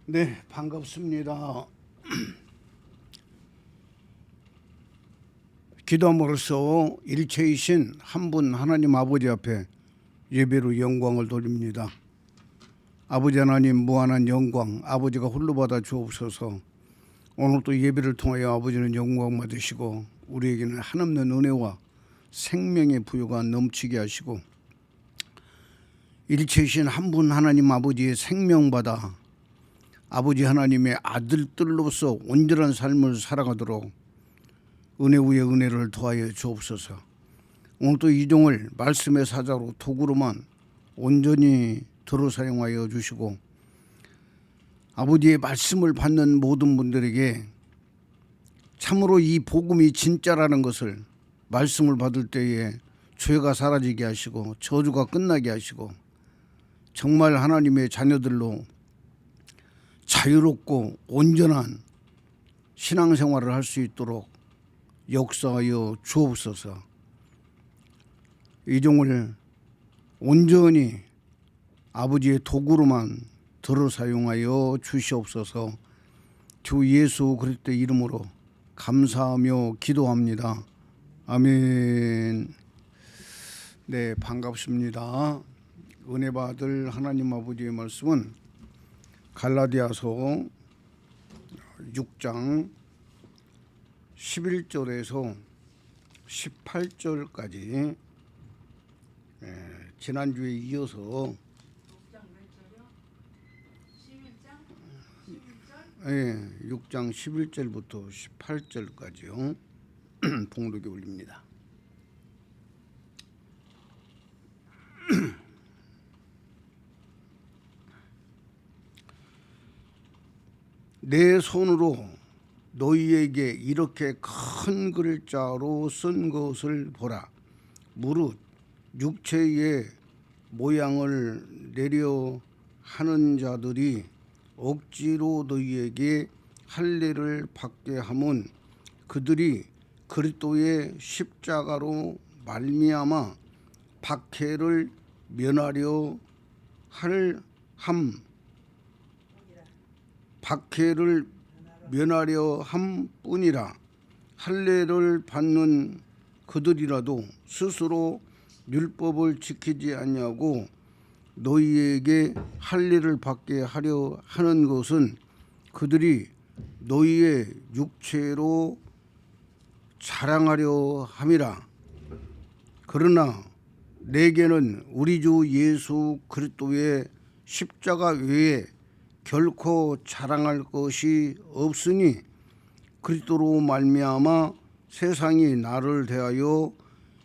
네, 반갑습니다. 기도함으로써 일체이신 한 분 하나님 아버지 앞에 예배로 영광을 돌립니다. 아버지 하나님 무한한 영광 아버지가 홀로 받아 주옵소서. 오늘도 예배를 통하여 아버지는 영광 받으시고 우리에게는 한없는 은혜와 생명의 부요가 넘치게 하시고 일체이신 한 분 하나님 아버지의 생명받아 아버지 하나님의 아들들로서 온전한 삶을 살아가도록 은혜 위에 은혜를 더하여 주옵소서. 오늘도 이종을 말씀의 사자로 도구로만 온전히 들어 사용하여 주시고 아버지의 말씀을 받는 모든 분들에게 참으로 이 복음이 진짜라는 것을 말씀을 받을 때에 죄가 사라지게 하시고 저주가 끝나게 하시고 정말 하나님의 자녀들로 자유롭고 온전한 신앙생활을 할 수 있도록 역사하여 주옵소서. 이종을 온전히 아버지의 도구로만 들어 사용하여 주시옵소서. 주 예수 그리스도의 이름으로 감사하며 기도합니다. 아멘. 네, 반갑습니다. 은혜 받을 하나님 아버지의 말씀은 갈라디아서 6장 11절에서 18절까지 지난주에 이어서 6장 11절부터 18절까지요. 봉독에 올립니다. 내 손으로 너희에게 이렇게 큰 글자로 쓴 것을 보라. 무릇 육체의 모양을 내려 하는 자들이 억지로 너희에게 할례를 받게 함은 그들이 그리스도의 십자가로 말미암아 박해를 면하려 함 뿐이라. 할례를 받는 그들이라도 스스로 율법을 지키지 아니하고 너희에게 할례를 받게 하려 하는 것은 그들이 너희의 육체로 자랑하려 함이라. 그러나 내게는 우리 주 예수 그리스도의 십자가 외에 결코 자랑할 것이 없으니 그리스도로 말미암아 세상이 나를 대하여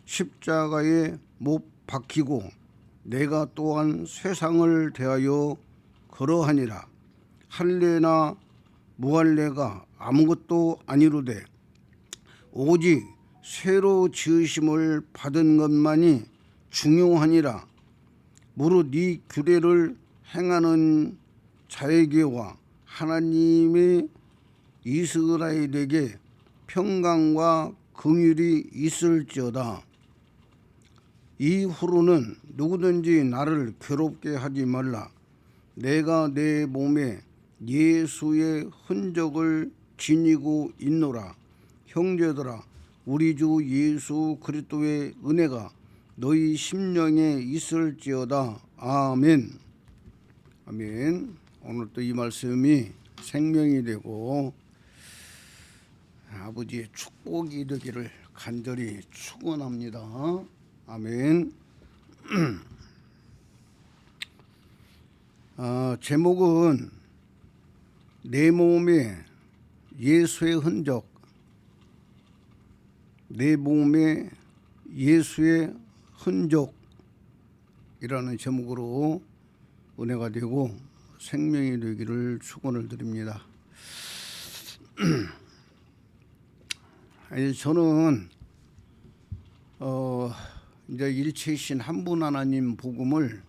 십자가에 못 박히고 내가 또한 세상을 대하여 그러하니라. 할례나 무할례가 아무것도 아니로되 오직 새로 지으심을 받은 것만이 중요하니라. 무릇 이 규례를 행하는 자에게와 하나님의 이스라엘에게 평강과 긍휼이 있을지어다. 이후로는 누구든지 나를 괴롭게 하지 말라. 내가 내 몸에 예수의 흔적을 지니고 있노라. 형제들아, 우리 주 예수 그리스도의 은혜가 너희 심령에 있을지어다. 아멘. 아멘. 오늘 또 이 말씀이 생명이 되고 아버지의 축복이 되기를 간절히 축원합니다. 아멘. 제목은 내 몸에 예수의 흔적, 내 몸에 예수의 흔적이라는 제목으로 은혜가 되고 생명이 되기를 축원을 드립니다. 저는 이제 일체이신 한 분 하나님 복음을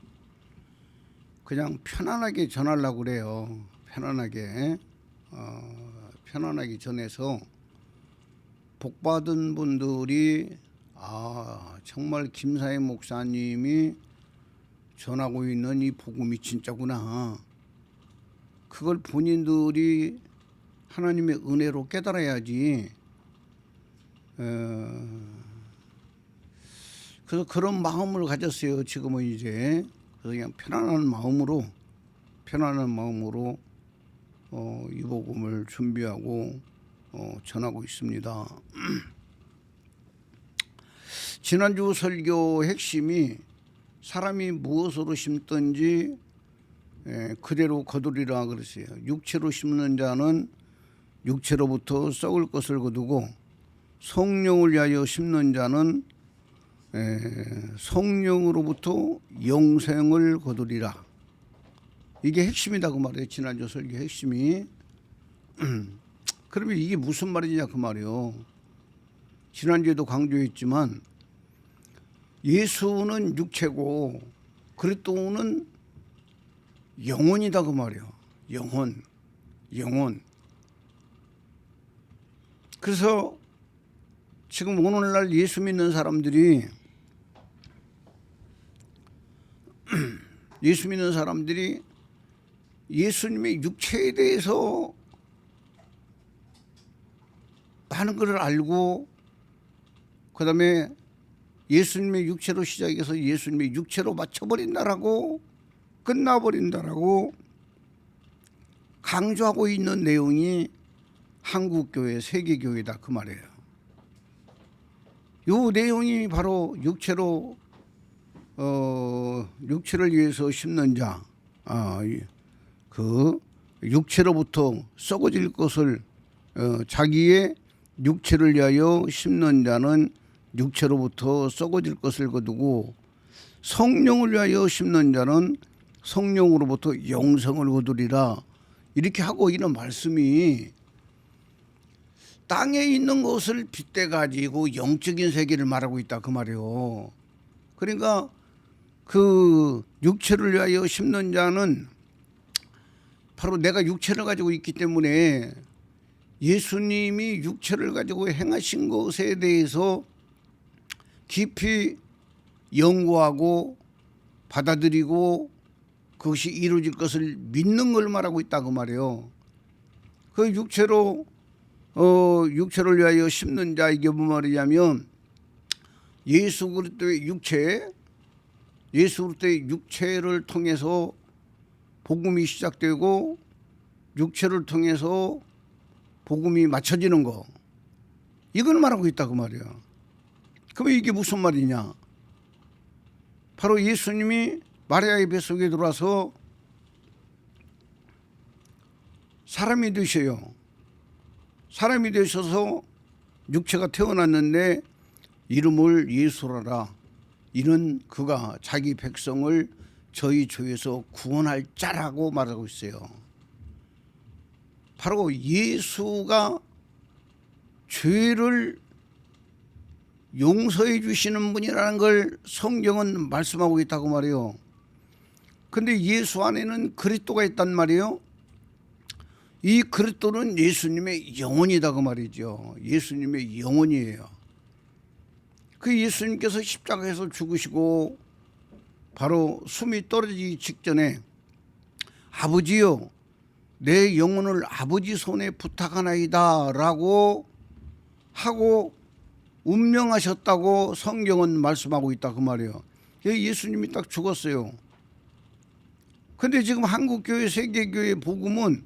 그냥 편안하게 전하려고 그래요. 편안하게 전해서 복받은 분들이 정말 김사회 목사님이 전하고 있는 이 복음이 진짜구나. 그걸 본인들이 하나님의 은혜로 깨달아야지. 그래서 그런 마음을 가졌어요. 지금은 이제 그래서 그냥 편안한 마음으로 이 복음을 준비하고 전하고 있습니다. 지난주 설교 핵심이 사람이 무엇으로 심든지 그대로 거두리라 그랬어요. 육체로 심는 자는 육체로부터 썩을 것을 거두고 성령을 위하여 심는 자는 성령으로부터 영생을 거두리라. 이게 핵심이다 그 말이에요. 지난주 설교 핵심이. 그러면 이게 무슨 말이냐 그 말이에요. 지난주에도 강조했지만 예수는 육체고 그리스도는 영혼이다 그 말이에요. 영혼. 그래서 지금 오늘날 예수 믿는 사람들이 예수님의 육체에 대해서 많은 것을 알고 그다음에 예수님의 육체로 시작해서 예수님의 육체로 맞춰버린다라고 끝나버린다라고 강조하고 있는 내용이 한국교회, 세계교회다 그 말이에요. 이 내용이 바로 육체를 위해서 심는 자, 그 육체로부터 썩어질 것을 자기의 육체를 위하여 심는 자는 육체로부터 썩어질 것을 거두고 성령을 위하여 심는 자는 성령으로부터 영생을 거두리라. 이렇게 하고 있는 말씀이 땅에 있는 것을 빗대 가지고 영적인 세계를 말하고 있다 그 말이에요. 그러니까 그 육체를 위하여 심는 자는 바로 내가 육체를 가지고 있기 때문에 예수님이 육체를 가지고 행하신 것에 대해서 깊이 연구하고 받아들이고 그것이 이루어질 것을 믿는 걸 말하고 있다 그 말이에요. 그 육체를 위하여 심는 자, 이게 무슨 말이냐면 예수 그리스도의 육체를 통해서 복음이 시작되고 육체를 통해서 복음이 맞춰지는 거, 이걸 말하고 있다 그 말이야. 그러면 이게 무슨 말이냐? 바로 예수님이 마리아의 뱃속에 들어와서 사람이 되셔요. 사람이 되셔서 육체가 태어났는데 이름을 예수라라. 이는 그가 자기 백성을 저희 죄에서 구원할 자라고 말하고 있어요. 바로 예수가 죄를 용서해 주시는 분이라는 걸 성경은 말씀하고 있다고 말이에요. 근데 예수 안에는 그리스도가 있단 말이에요. 이 그리스도는 예수님의 영혼이다 그 말이죠. 예수님의 영혼이에요. 그 예수님께서 십자가에서 죽으시고 바로 숨이 떨어지기 직전에 아버지요, 내 영혼을 아버지 손에 부탁하나이다 라고 하고 운명하셨다고 성경은 말씀하고 있다 그 말이에요. 예수님이 딱 죽었어요. 근데 지금 한국교회, 세계교회 복음은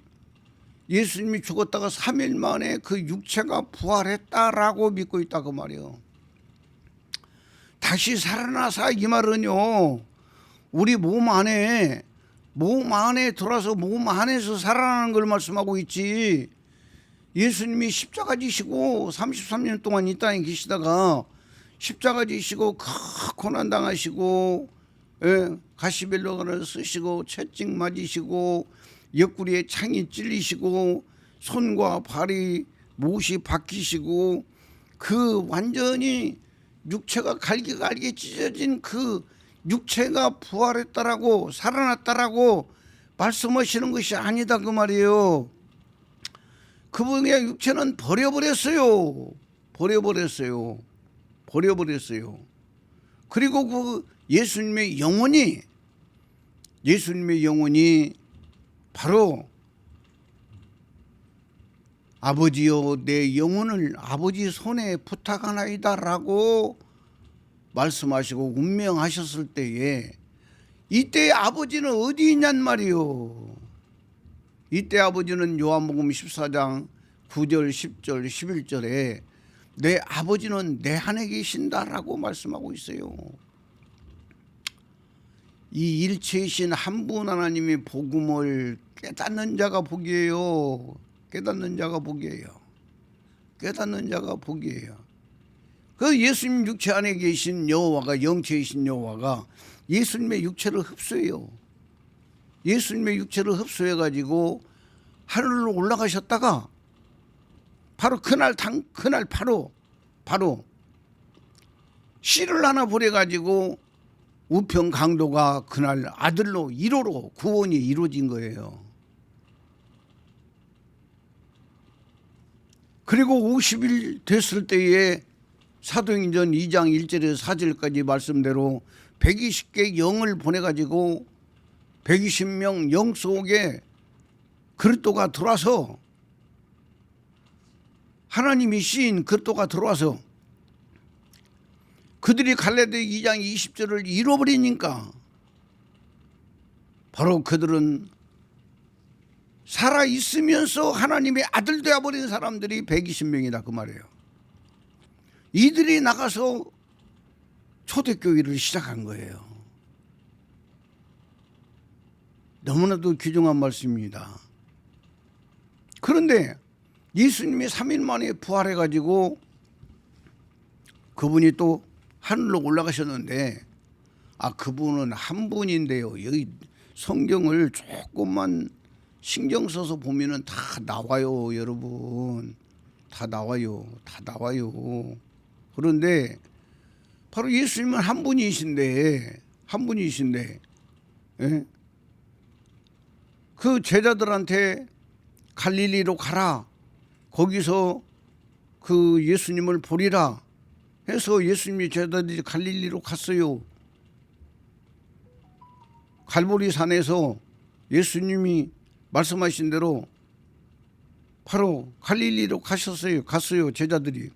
예수님이 죽었다가 3일 만에 그 육체가 부활했다라고 믿고 있다 그 말이에요. 다시 살아나사 이 말은요, 우리 몸 안에 들어와서 몸 안에서 살아나는 걸 말씀하고 있지. 예수님이 십자가 지시고 33년 동안 이 땅에 계시다가 십자가 지시고 고난 당하시고 가시벨로가를 쓰시고 채찍 맞으시고 옆구리에 창이 찔리시고 손과 발이 못이 박히시고 그 완전히 육체가 갈게 찢어진 그 육체가 부활했다라고 살아났다라고 말씀하시는 것이 아니다 그 말이에요. 그분의 육체는 버려버렸어요. 그리고 그 예수님의 영혼이 바로 아버지여 내 영혼을 아버지 손에 부탁하나이다라고 말씀하시고 운명하셨을 때에 이때 아버지는 어디 있냔 말이요. 이때 아버지는 요한복음 14장 9절 10절 11절에 내 아버지는 내 안에 계신다라고 말씀하고 있어요. 이 일체이신 한 분 하나님의 복음을 깨닫는 자가 복이에요. 깨닫는 자가 복이에요. 깨닫는 자가 복이에요. 그 예수님 육체 안에 계신 여호와가 영체이신 여호와가 예수님의 육체를 흡수해요. 예수님의 육체를 흡수해 가지고 하늘로 올라가셨다가 바로 그날 바로 씨를 하나 보내 가지고 우편 강도가 그날 아들로 1호로 구원이 이루어진 거예요. 그리고 50일 됐을 때에 사도행전 2장 1절에서 4절까지 말씀대로 120개 영을 보내가지고 120명 영 속에 그리스도가 들어와서 하나님이 씌인 그리스도가 들어와서 그들이 갈라디아 2장 20절을 잃어버리니까 바로 그들은 살아있으면서 하나님의 아들 되어버린 사람들이 120명이다 그 말이에요. 이들이 나가서 초대교회를 시작한 거예요. 너무나도 귀중한 말씀입니다. 그런데 예수님이 3일 만에 부활해가지고 그분이 또 하늘로 올라가셨는데 그분은 한 분인데요. 여기 성경을 조금만 신경 써서 보면은 다 나와요, 여러분. 다 나와요. 그런데 바로 예수님은 한 분이신데 예? 그 제자들한테 갈릴리로 가라. 거기서 그 예수님을 보리라 해서 예수님이 제자들이 갈릴리로 갔어요. 갈보리 산에서 예수님이 말씀하신 대로 바로 갈릴리로 갔어요. 제자들이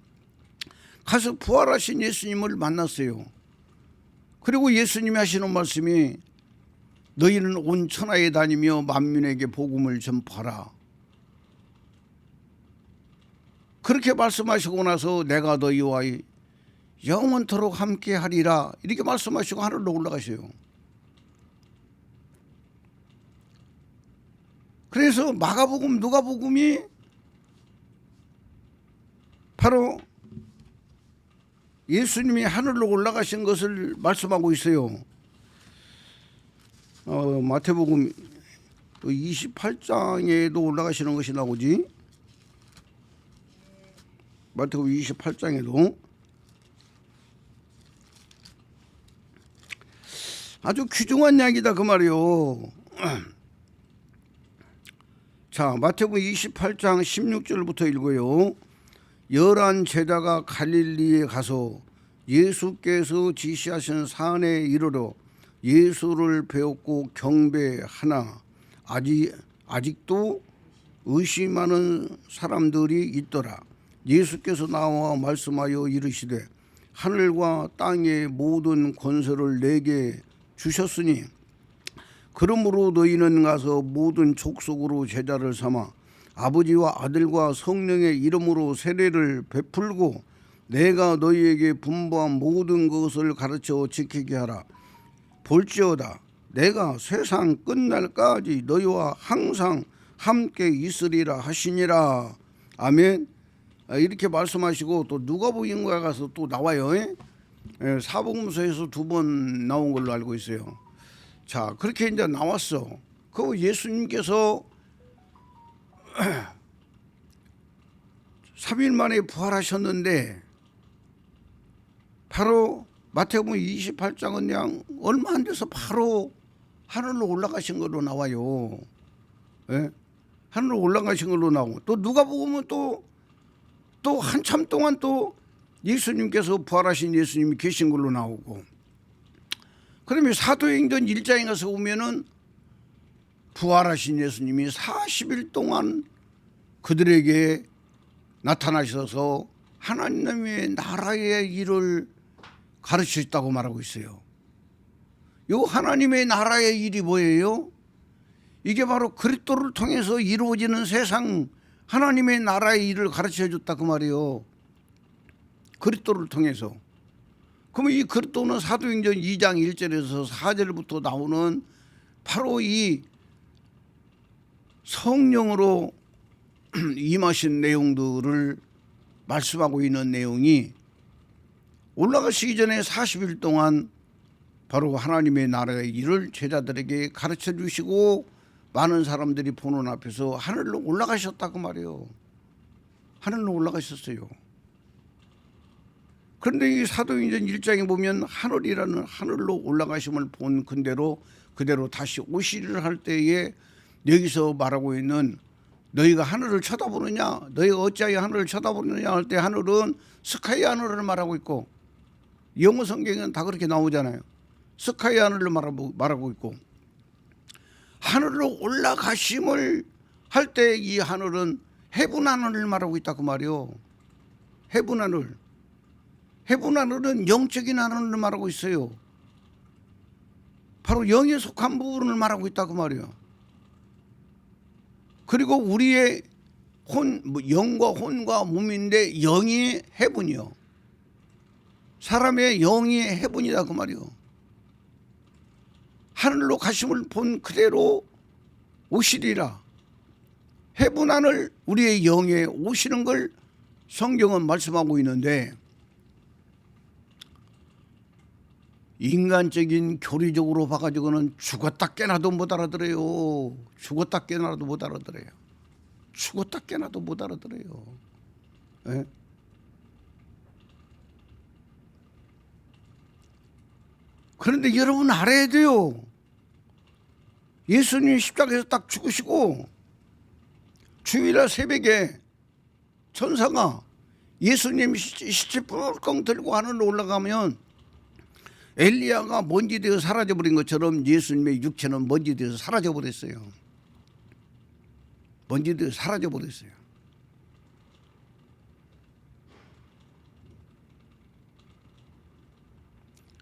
가서 부활하신 예수님을 만났어요. 그리고 예수님이 하시는 말씀이 너희는 온 천하에 다니며 만민에게 복음을 전파하라. 그렇게 말씀하시고 나서 내가 너희와 영원토록 함께 하리라 이렇게 말씀하시고 하늘로 올라가셔요. 그래서 마가복음 누가복음이 바로 예수님이 하늘로 올라가신 것을 말씀하고 있어요. 마태복음 28장에도 올라가시는 것이 나오지. 마태복음 28장에도 아주 귀중한 이야기다 그 말이요. 자, 마태복음 28장 16절부터 읽어요. 11 제자가 갈릴리에 가서 예수께서 지시하신 산에 이르러 예수를 배웠고 경배하나 아직도 의심하는 사람들이 있더라. 예수께서 나와 말씀하여 이르시되 하늘과 땅의 모든 권세를 내게 주셨으니 그러므로 너희는 가서 모든 족속으로 제자를 삼아 아버지와 아들과 성령의 이름으로 세례를 베풀고 내가 너희에게 분부한 모든 것을 가르쳐 지키게 하라. 볼지어다 내가 세상 끝날까지 너희와 항상 함께 있으리라 하시니라. 아멘. 이렇게 말씀하시고 또 누가복음에 가서 또 나와요. 사복음서에서 2번 나온 걸로 알고 있어요. 자, 그렇게 이제 나왔어. 그 예수님께서 3일 만에 부활하셨는데 바로 마태복음 28장은 그냥 얼마 안 돼서 바로 하늘로 올라가신 걸로 나와요. 예? 하늘로 올라가신 걸로 나오고 또 누가복음은 또 한참 동안 또 예수님께서 부활하신 예수님이 계신 걸로 나오고 그러면 사도행전 1장에 가서 보면은 부활하신 예수님이 40일 동안 그들에게 나타나셔서 하나님의 나라의 일을 가르치셨다고 말하고 있어요. 요 하나님의 나라의 일이 뭐예요? 이게 바로 그리스도를 통해서 이루어지는 세상 하나님의 나라의 일을 가르쳐 줬다 그 말이에요. 그리스도를 통해서. 그러면 이 그리스도는 사도행전 2장 1절에서 4절부터 나오는 바로 이 성령으로 임하신 내용들을 말씀하고 있는 내용이 올라가시기 전에 40일 동안 바로 하나님의 나라의 일을 제자들에게 가르쳐 주시고 많은 사람들이 보는 앞에서 하늘로 올라가셨다고 말이에요. 하늘로 올라가셨어요. 그런데 이 사도행전 1장에 보면 하늘이라는 하늘로 올라가심을 본 그대로 다시 오시리를 할 때에 여기서 말하고 있는 너희가 하늘을 쳐다보느냐, 너희가 어찌하여 하늘을 쳐다보느냐 할 때 하늘은 스카이 하늘을 말하고 있고, 영어 성경은 다 그렇게 나오잖아요. 스카이 하늘을 말하고 있고, 하늘로 올라가심을 할 때 이 하늘은 해분 하늘을 말하고 있다 그 말이요. 해분 하늘. 해분 하늘은 영적인 하늘을 말하고 있어요. 바로 영에 속한 부분을 말하고 있다 그 말이요. 그리고 우리의 영과 혼과 몸인데 영이 해분이요. 사람의 영이 해분이다 그 말이요. 하늘로 가심을 본 그대로 오시리라. 해분 하늘 우리의 영에 오시는 걸 성경은 말씀하고 있는데, 인간적인 교리적으로 봐가지고는 죽었다 깨나도 못 알아들어요. 죽었다 깨나도 못 알아들어요. 죽었다 깨나도 못 알아들어요. 네? 그런데 여러분 알아야 돼요. 예수님 십자가에서 딱 죽으시고 주일날 새벽에 천사가 예수님 시체 뿔껑 들고 하늘로 올라가면 엘리야가 먼지 되어 사라져버린 것처럼 예수님의 육체는 먼지 되어서 사라져버렸어요. 먼지 되어 사라져버렸어요.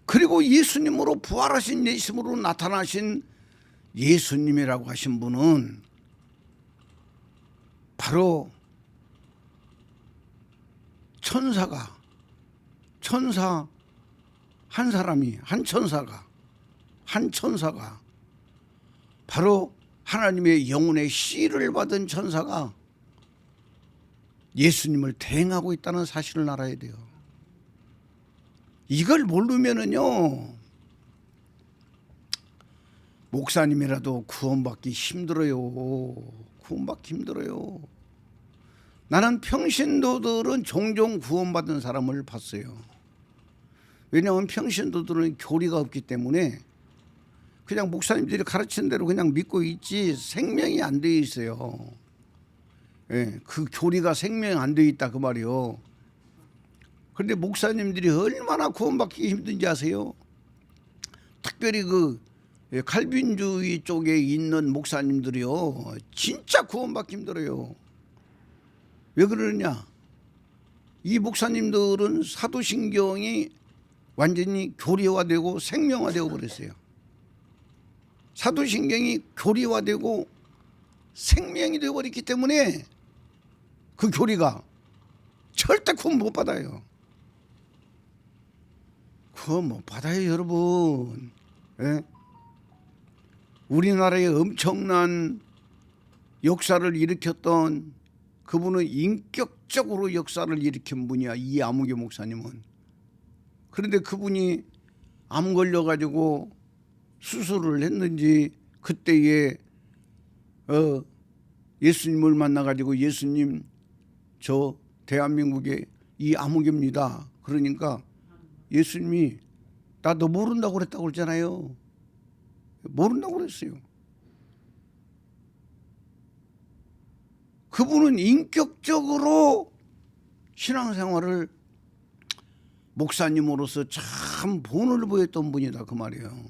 그리고 예수님으로 부활하신 예수님으로 나타나신 예수님이라고 하신 분은 바로 천사 한 사람이 한 천사가 바로 하나님의 영혼의 씨를 받은 천사가 예수님을 대행하고 있다는 사실을 알아야 돼요. 이걸 모르면은요 목사님이라도 구원받기 힘들어요. 구원받기 힘들어요. 나는 평신도들은 종종 구원받은 사람을 봤어요. 왜냐하면 평신도들은 교리가 없기 때문에 그냥 목사님들이 가르치는 대로 그냥 믿고 있지 생명이 안 돼 있어요. 예, 그 교리가 생명이 안 돼 있다 그 말이요. 그런데 목사님들이 얼마나 구원받기 힘든지 아세요? 특별히 그 칼빈주의 쪽에 있는 목사님들이요 진짜 구원받기 힘들어요. 왜 그러느냐? 이 목사님들은 사도신경이 완전히 교리화되고 생명화되어 버렸어요. 사도신경이 교리화되고 생명이 되어버렸기 때문에 그 교리가 절대 구원 못 받아요. 구원 못 받아요 여러분. 예? 우리나라에 엄청난 역사를 일으켰던 그분은 인격적으로 역사를 일으킨 분이야. 이 아무개 목사님은. 그런데 그분이 암 걸려가지고 수술을 했는지 그때에 예수님을 만나가지고 예수님 저 대한민국의 이 아무개입니다. 그러니까 예수님이 나 너 모른다고 그랬다고 그랬잖아요. 모른다고 그랬어요. 그분은 인격적으로 신앙생활을 목사님으로서 참 본을 보였던 분이다 그 말이에요.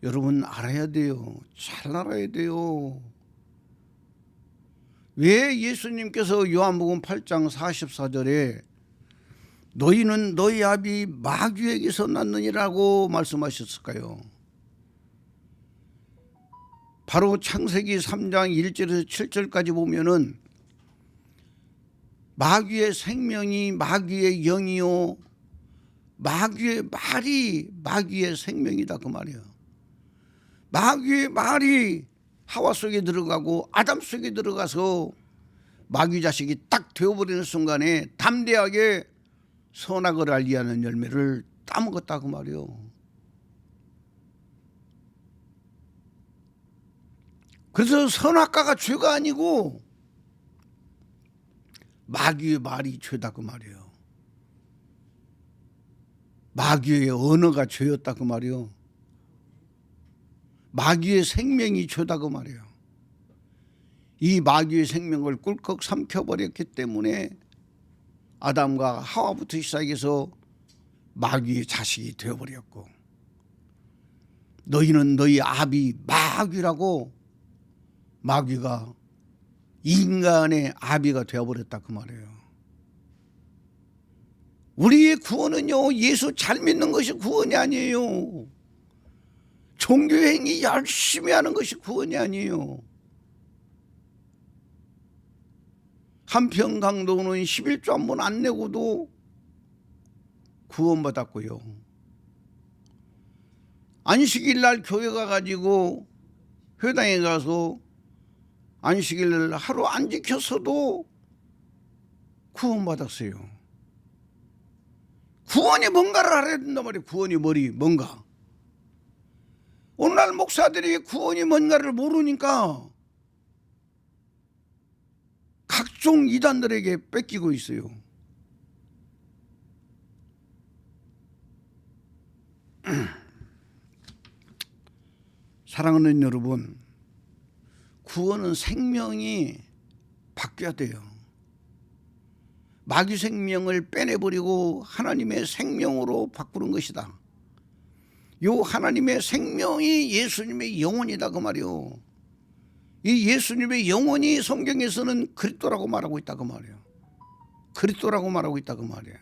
여러분 알아야 돼요. 잘 알아야 돼요. 왜 예수님께서 요한복음 8장 44절에 너희는 너희 아비 마귀에게서 났느니라고 말씀하셨을까요? 바로 창세기 3장 1절에서 7절까지 보면은 마귀의 생명이 마귀의 영이요 마귀의 말이 마귀의 생명이다 그 말이에요. 마귀의 말이 하와 속에 들어가고 아담 속에 들어가서 마귀 자식이 딱 되어버리는 순간에 담대하게 선악을 알리하는 열매를 따먹었다 그 말이에요. 그래서 선악과가 죄가 아니고 마귀의 말이 죄다 그 말이에요. 마귀의 언어가 죄였다 그 말이에요. 마귀의 생명이 죄다 그 말이에요. 이 마귀의 생명을 꿀꺽 삼켜버렸기 때문에 아담과 하와부터 시작해서 마귀의 자식이 되어버렸고, 너희는 너희 아비 마귀라고 마귀가 인간의 아비가 되어버렸다 그 말이에요. 우리의 구원은요 예수 잘 믿는 것이 구원이 아니에요. 종교행위 열심히 하는 것이 구원이 아니에요. 한평강도는 11조 한 번 안 내고도 구원받았고요. 안식일 날 교회 가가지고 회당에 가서 안식일 하루 안 지켰어도 구원받았어요. 구원이 뭔가를 알아야 된단 말이에요. 구원이 뭔가. 오늘날 목사들이 구원이 뭔가를 모르니까 각종 이단들에게 뺏기고 있어요. 사랑하는 여러분, 구원은 생명이 바뀌어야 돼요. 마귀 생명을 빼내버리고 하나님의 생명으로 바꾸는 것이다. 요 하나님의 생명이 예수님의 영혼이다 그 말이요. 이 예수님의 영혼이 성경에서는 그리스도라고 말하고 있다 그 말이에요. 그리스도라고 말하고 있다 그 말이에요.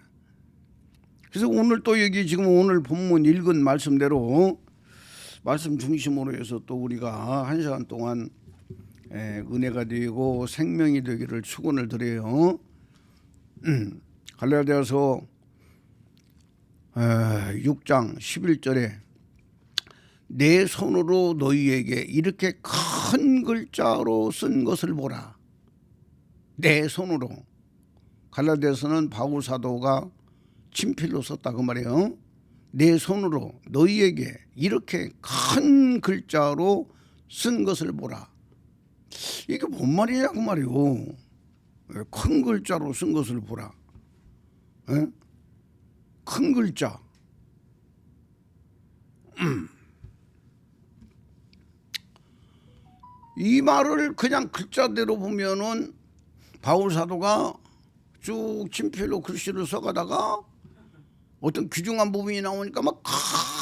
그래서 오늘 또 여기 지금 오늘 본문 읽은 말씀대로 말씀 중심으로 해서 또 우리가 한 시간 동안 은혜가 되고 생명이 되기를 축원을 드려요. 갈라디아서 6장 11절에 내 손으로 너희에게 이렇게 큰 글자로 쓴 것을 보라. 내 손으로. 갈라디아서는 바울 사도가 친필로 썼다 그 말이에요. 내 손으로 너희에게 이렇게 큰 글자로 쓴 것을 보라. 이게 뭔 말이냐고 말이요. 큰 글자로 쓴 것을 보라. 에? 큰 글자. 이 말을 그냥 글자대로 보면은 바울 사도가 쭉 친필로 글씨를 써가다가 어떤 귀중한 부분이 나오니까 막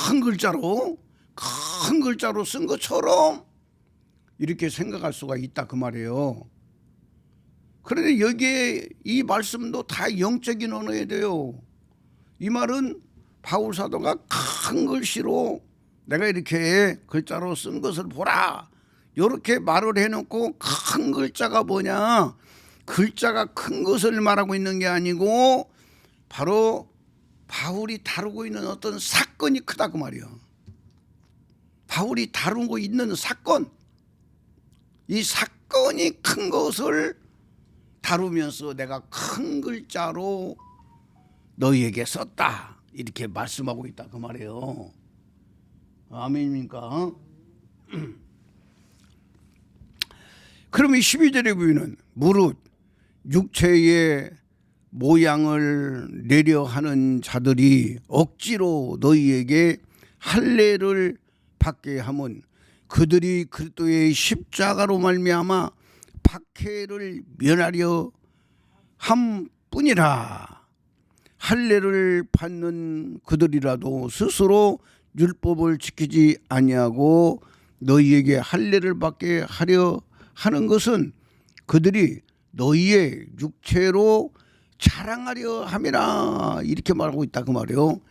큰 글자로 쓴 것처럼 이렇게 생각할 수가 있다 그 말이에요. 그런데 여기에 이 말씀도 다 영적인 언어에 돼요. 이 말은 바울 사도가 큰 글씨로 내가 이렇게 글자로 쓴 것을 보라 이렇게 말을 해놓고 큰 글자가 뭐냐, 글자가 큰 것을 말하고 있는 게 아니고 바로 바울이 다루고 있는 어떤 사건이 크다 그 말이에요. 바울이 다루고 있는 사건, 이 사건이 큰 것을 다루면서 내가 큰 글자로 너희에게 썼다 이렇게 말씀하고 있다 그 말이에요. 아멘입니까? 그럼 이 12절에 보이는 무릇 육체의 모양을 내려 하는 자들이 억지로 너희에게 할례를 받게 하면 그들이 그리스도의 십자가로 말미암아 박해를 면하려 함뿐이라. 할례를 받는 그들이라도 스스로 율법을 지키지 아니하고 너희에게 할례를 받게 하려 하는 것은 그들이 너희의 육체로 자랑하려 함이라 이렇게 말하고 있다 그 말이에요.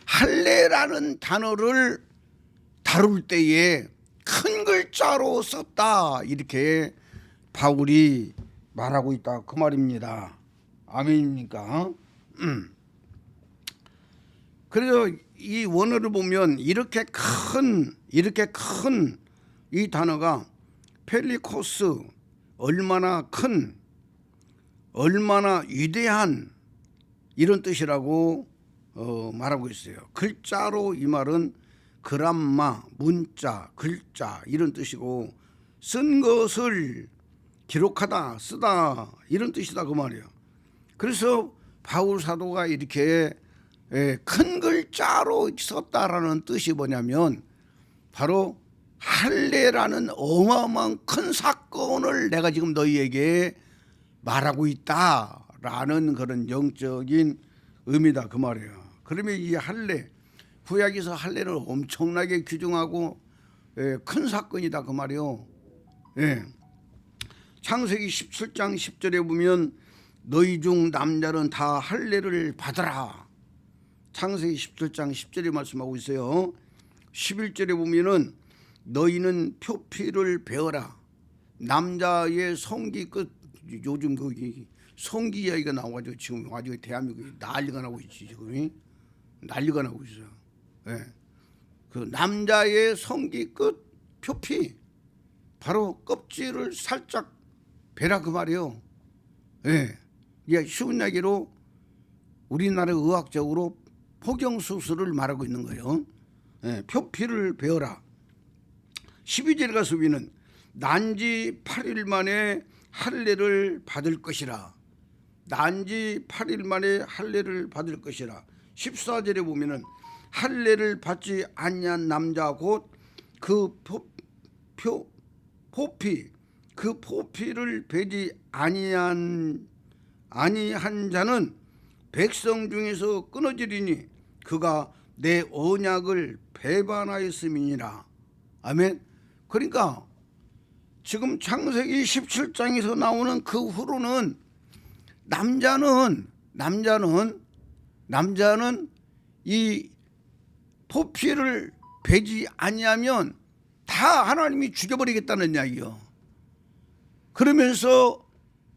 할례라는 단어를 다룰 때에 큰 글자로 썼다 이렇게 바울이 말하고 있다 그 말입니다. 아멘입니까? 그래서 이 원어를 보면 이렇게 큰 이 단어가 펠리코스, 얼마나 큰, 얼마나 위대한 이런 뜻이라고 말하고 있어요. 글자로 이 말은 그람마, 문자, 글자 이런 뜻이고 쓴 것을 기록하다, 쓰다 이런 뜻이다 그 말이에요. 그래서 바울 사도가 이렇게 큰 글자로 썼다라는 뜻이 뭐냐면 바로 할례라는 어마어마한 큰 사건을 내가 지금 너희에게 말하고 있다라는 그런 영적인 의미다 그 말이에요. 그러면 이 할례, 구약에서 할례를 엄청나게 규정하고 큰 사건이다 그 말이에요. 창세기 17장 10절에 보면 너희 중 남자는 다 할례를 받으라. 창세기 17장 10절에 말씀하고 있어요. 11절에 보면은 너희는 표피를 베어라. 남자의 성기 끝, 요즘 거기 성기 이야기가 나와가지고 지금 아주 대한민국이 난리가 나고 있지 지금 난리가 나고 있어요. 그 남자의 성기 끝 표피 바로 껍질을 살짝 베라 그 말이에요. 이게 쉬운 이야기로 우리나라 의학적으로 포경 수술을 말하고 있는 거예요. 표피를 베어라. 12절에 가서 우리는 난지 8일 만에 할례를 받을 것이라. 난지 8일 만에 할례를 받을 것이라. 14절에 보면은 할례를 받지 아니한 남자 곧 그 포피 그 포피를 베지 아니한 자는 백성 중에서 끊어지리니 그가 내 언약을 배반하였음이니라. 아멘. 그러니까 지금 창세기 17장에서 나오는 그 후로는 남자는 이 포피를 베지 아니하면 다 하나님이 죽여버리겠다는 이야기요. 그러면서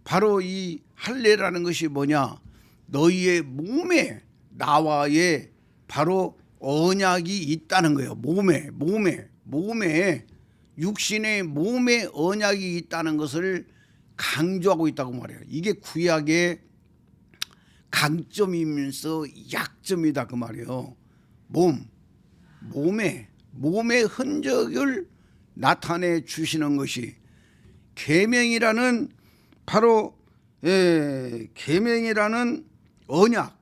바로 이 할례라는 것이 뭐냐? 너희의 몸에 나와의 바로 언약이 있다는 거예요. 몸에 육신의 몸에 언약이 있다는 것을 강조하고 있다고 말해요. 이게 구약의 강점이면서 약점이다 그 말이에요. 몸의 흔적을 나타내 주시는 것이 계명이라는 바로 계명이라는 언약,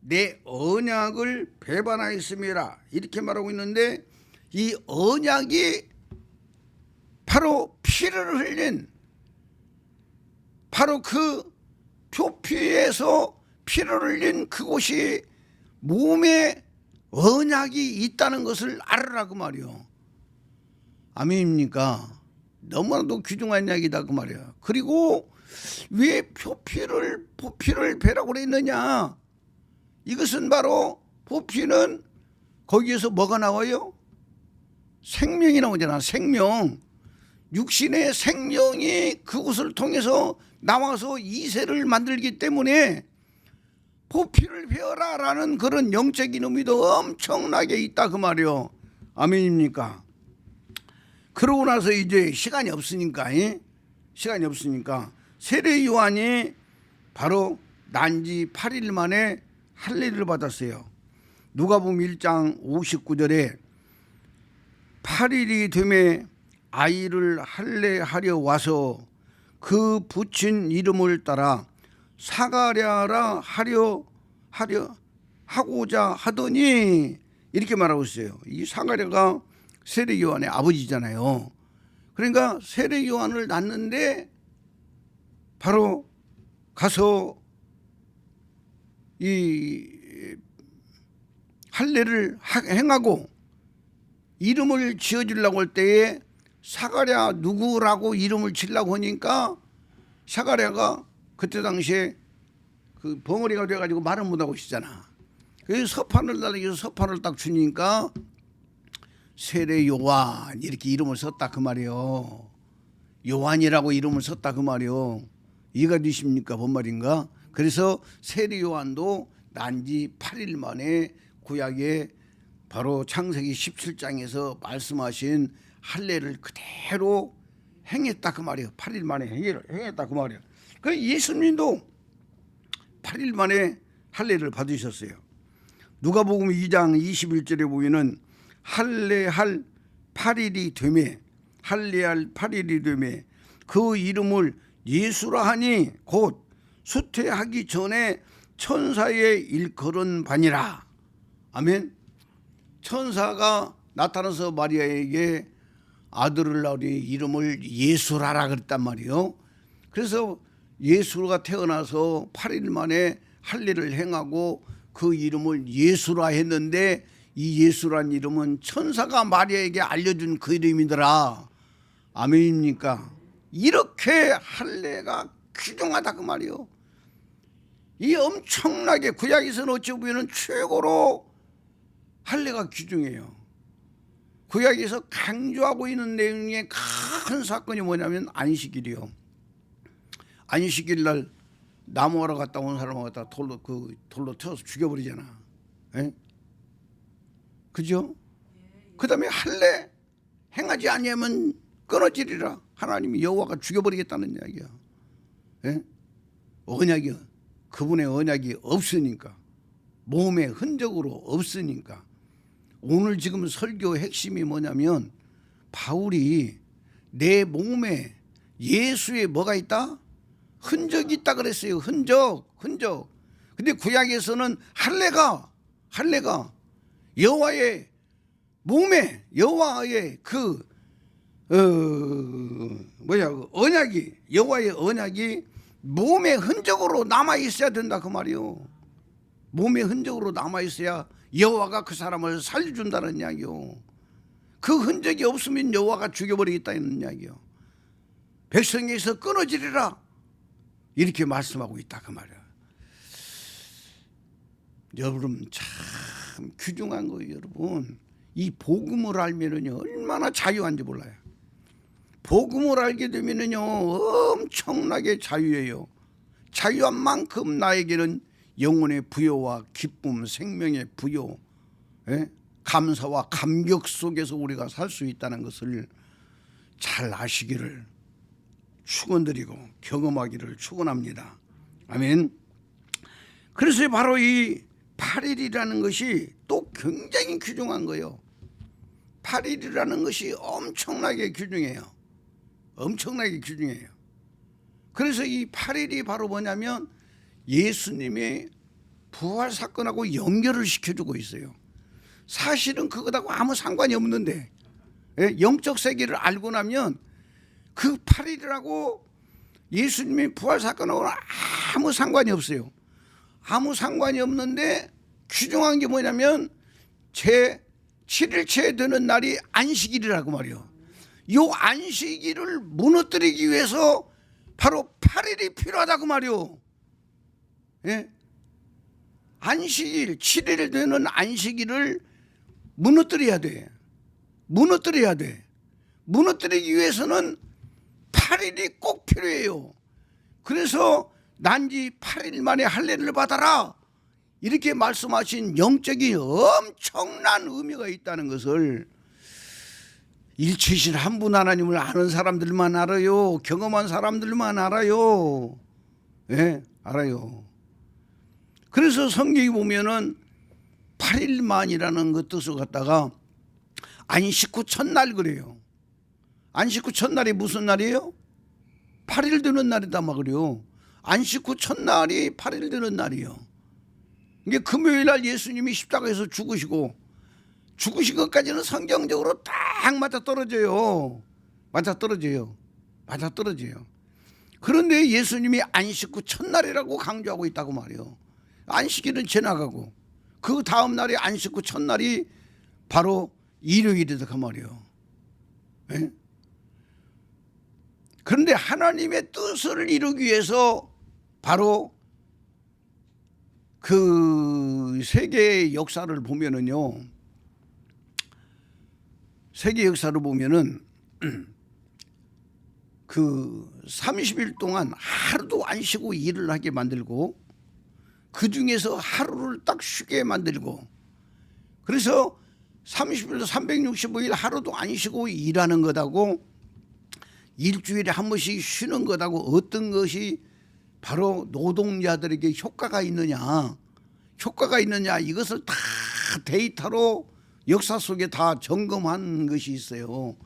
내 언약을 배반하였음이라 이렇게 말하고 있는데 이 언약이 바로 피를 흘린 바로 그 표피에서 피를 흘린 그곳이 몸에 언약이 있다는 것을 알아라 그 말이요. 아멘입니까? 너무나도 귀중한 이야기다 그 말이야. 그리고 왜 포피를 베라고 그랬느냐? 이것은 바로 포피는 거기에서 뭐가 나와요? 생명이 나오잖아. 생명. 육신의 생명이 그것을 통해서 나와서 이세를 만들기 때문에 포피를 베어라라는 그런 영적인 의미도 엄청나게 있다 그 말이요. 아멘입니까? 그러고 나서 이제 시간이 없으니까 세례 요한이 바로 난지 8일 만에 할례를 받았어요. 누가복음 1장 59절에 8일이 되매 아이를 할례하려 와서 그 붙인 이름을 따라 사가랴라 하고자 하더니 이렇게 말하고 있어요. 이 사가랴가 세례 요한의 아버지잖아요. 그러니까 세례 요한을 낳는데 바로 가서 이 할례를 행하고 이름을 지어주려고 할 때에 사가랴 누구라고 이름을 지으려고 하니까 사가랴가 그때 당시에 그 벙어리가 돼가지고 말을 못하고 있었잖아. 그래서 서판을 달라서 서판을 딱 주니까 세례 요한 이렇게 이름을 썼다 그 말이요. 요한이라고 이름을 썼다 그 말이요. 이해가 되십니까? 뭔 말인가? 그래서 세례 요한도 난지 8일 만에 구약에 바로 창세기 17장에서 말씀하신 할례를 그대로 행했다 그 말이에요. 8일 만에 행했다 그 말이에요. 그 예수님도 8일 만에 할례를 받으셨어요. 누가복음 2장 21절에 보면은 할례할 8일이 되매 할례할 8일이 되매 그 이름을 예수라 하니 곧 수태하기 전에 천사의 일컬은 바니라. 아멘. 천사가 나타나서 마리아에게 아들을 낳으리 이름을 예수라라 그랬단 말이에요. 그래서 예수가 태어나서 8일 만에 할례를 행하고 그 이름을 예수라 했는데 이 예수란 이름은 천사가 마리아에게 알려준 그 이름이더라. 아멘입니까? 이렇게 할례가 귀중하다 그 말이에요. 이 엄청나게 구약에서는 어찌 보면 최고로 할례가 귀중해요. 구약에서 강조하고 있는 내용의 큰 사건이 뭐냐면 안식일이요. 안식일 날 나무하러 갔다 온 사람을 갖다 돌로 태워서 죽여버리잖아. 에? 그죠? 그 다음에 할례 행하지 아니하면 끊어지리라. 하나님이 여호와가 죽여버리겠다는 이야기야. 에? 언약이요. 그분의 언약이 없으니까, 몸의 흔적으로 없으니까. 오늘 지금 설교 핵심이 뭐냐면 바울이 내 몸에 예수의 뭐가 있다? 흔적이 있다 그랬어요. 흔적. 근데 구약에서는 할례가 여호와의 몸에 여호와의 언약이 여호와의 언약이 몸의 흔적으로 남아 있어야 된다 그 말이요. 몸의 흔적으로 남아 있어야 여호와가 그 사람을 살려준다는 이야기요. 그 흔적이 없으면 여호와가 죽여버리겠다는 이야기요. 백성에서 끊어지리라 이렇게 말씀하고 있다 그 말이야. 여러분 참 귀중한 거예요. 여러분 이 복음을 알면은요 얼마나 자유한지 몰라요. 복음을 알게 되면은요 엄청나게 자유해요. 자유한 만큼 나에게는 영혼의 부여와 기쁨, 생명의 부여, 감사와 감격 속에서 우리가 살 수 있다는 것을 잘 아시기를 축원드리고 경험하기를 축원합니다. 아멘. 그래서 바로 이 8일이라는 것이 또 굉장히 귀중한 거예요. 8일이라는 것이 엄청나게 귀중해요. 엄청나게 귀중해요. 그래서 이 8일이 바로 뭐냐면 예수님의 부활 사건하고 연결을 시켜주고 있어요. 사실은 그것하고 아무 상관이 없는데 영적 세계를 알고 나면 그 8일이라고 예수님의 부활 사건하고 아무 상관이 없어요. 아무 상관이 없는데 귀중한 게 뭐냐면 제 7일째 되는 날이 안식일이라고 말이요. 이 안식일을 무너뜨리기 위해서 바로 8일이 필요하다고 말이요. 예? 안식일 7일 되는 안식일을 무너뜨려야 돼. 무너뜨리기 위해서는 8일이 꼭 필요해요. 그래서 난지 8일 만에 할례를 받아라 이렇게 말씀하신 영적인 엄청난 의미가 있다는 것을 일체이신 한 분 하나님을 아는 사람들만 알아요. 경험한 사람들만 알아요. 예, 알아요. 그래서 성경에 보면은 8일만이라는 그 뜻을 갖다가 안식 후 첫날 그래요. 안식 후 첫날이 무슨 날이에요? 8일 되는 날이다 막 그래요. 안식 후 첫날이 8일 되는 날이에요. 이게 금요일 날 예수님이 십자가에서 죽으신 것까지는 성경적으로 딱 맞아떨어져요. 그런데 예수님이 안식 후 첫날이라고 강조하고 있다고 말이에요. 안식일은 지나가고 그 다음 날이 안식 후 첫날이 바로 일요일이다 그 말이에요. 네? 그런데 하나님의 뜻을 이루기 위해서 바로 그 세계의 역사를 보면은요, 세계 역사를 보면은 그 30일 동안 하루도 안 쉬고 일을 하게 만들고, 그 중에서 하루를 딱 쉬게 만들고, 그래서 30일도 365일 하루도 안 쉬고 일하는 것하고 일주일에 한 번씩 쉬는 것하고 어떤 것이 바로 노동자들에게 효과가 있느냐, 이것을 다 데이터로 역사 속에 다 점검한 것이 있어요.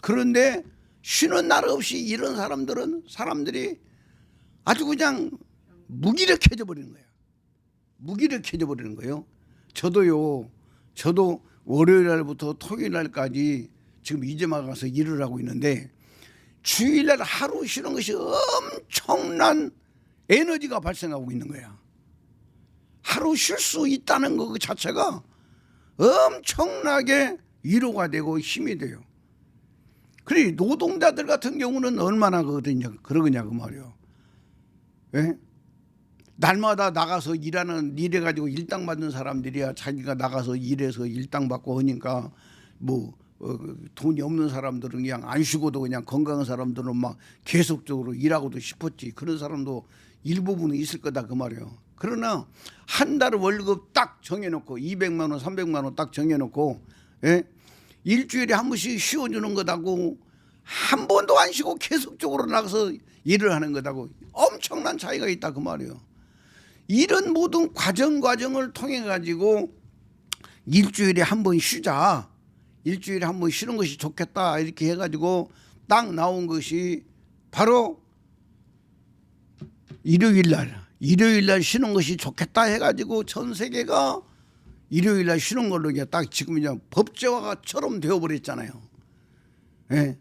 그런데 쉬는 날 없이 이런 사람들이 아주 그냥 무기력해져 버리는 거예요. 무기력해져 버리는 거예요. 저도 월요일 날부터 토요일 날까지 지금 이제만 가서 일을 하고 있는데, 주일날 하루 쉬는 것이 엄청난 에너지가 발생하고 있는 거야. 하루 쉴 수 있다는 것 자체가 엄청나게 위로가 되고 힘이 돼요. 그래, 노동자들 같은 경우는 얼마나 그러냐 그 말이요. 예? 날마다 나가서 일해가지고 일당 받는 사람들이야 자기가 나가서 일해서 일당 받고 하니까 뭐 돈이 없는 사람들은 그냥 안 쉬고도 그냥 건강한 사람들은 막 계속적으로 일하고도 싶었지. 그런 사람도 일부분은 있을 거다 그 말이에요. 그러나 한 달 월급 딱 정해놓고 200만 원 300만 원 딱 정해놓고, 예? 일주일에 한 번씩 쉬어주는 것하고 한 번도 안 쉬고 계속적으로 나가서 일을 하는 것하고 엄청난 차이가 있다 그 말이에요. 이런 모든 과정을 통해 가지고 일주일에 한 번 쉬자, 일주일에 한 번 쉬는 것이 좋겠다 이렇게 해가지고 딱 나온 것이 바로 일요일 날 쉬는 것이 좋겠다 해가지고 전 세계가 일요일 날 쉬는 걸로 이제 딱 지금 이제 법제화처럼 되어버렸잖아요. 예.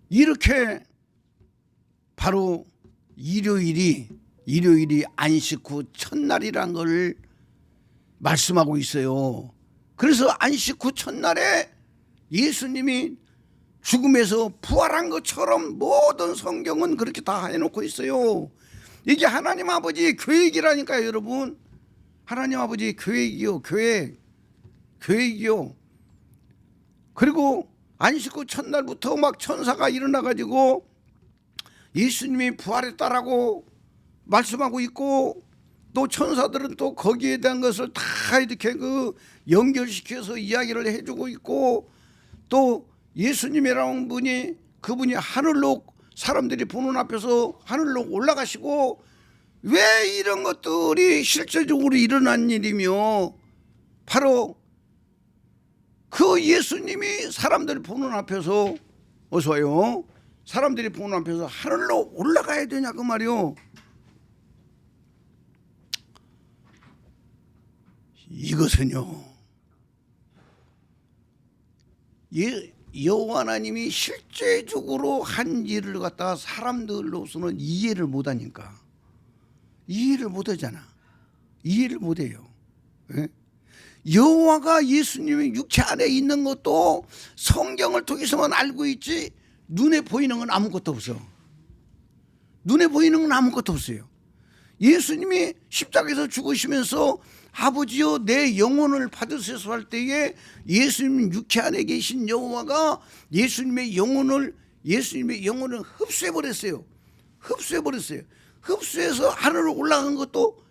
이렇게 바로 일요일이 안식 후 첫날이란 걸 말씀하고 있어요. 그래서 안식 후 첫날에 예수님이 죽음에서 부활한 것처럼 모든 성경은 그렇게 다 해놓고 있어요. 이게 하나님 아버지의 계획이라니까요, 여러분. 하나님 아버지의 계획이요, 계획이요. 그리고 안식 후 첫날부터 막 천사가 일어나가지고 예수님이 부활했다라고 말씀하고 있고, 또 천사들은 또 거기에 대한 것을 다 이렇게 연결시켜서 이야기를 해주고 있고, 또 예수님이라는 분이 그분이 하늘로 사람들이 보는 앞에서 하늘로 올라가시고, 왜 이런 것들이 실제적으로 일어난 일이며 바로 그 예수님이 사람들이 보는 앞에서 어서요 사람들이 보는 앞에서 하늘로 올라가야 되냐 그 말이요. 이것은요, 여호와 하나님이 실제적으로 한 일을 갖다가 사람들로서는 이해를 못하니까, 이해를 못하잖아. 이해를 못해요. 예? 여호와가 예수님의 육체 안에 있는 것도 성경을 통해서만 알고 있지, 눈에 보이는 건 아무것도 없어. 눈에 보이는 건 아무것도 없어요. 예수님이 십자가에서 죽으시면서 아버지여 내 영혼을 받으소서 할 때에 예수님 육체 안에 계신 여호와가 예수님의 영혼을 흡수해버렸어요. 흡수해서 하늘로 올라간 것도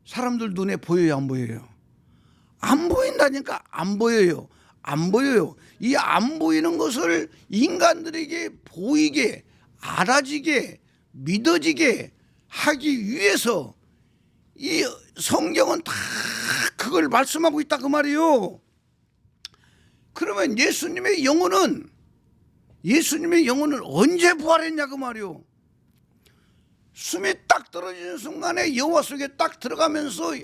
사람들 눈에 보여요, 안 보여요? 안 보인다니까. 안 보여요. 이 안 보이는 것을 인간들에게 보이게, 알아지게, 믿어지게 하기 위해서 이 성경은 다 그걸 말씀하고 있다 그 말이에요. 그러면 예수님의 영혼은 언제 부활했냐 그 말이에요. 숨이 딱 떨어지는 순간에 여호와 속에 딱 들어가면서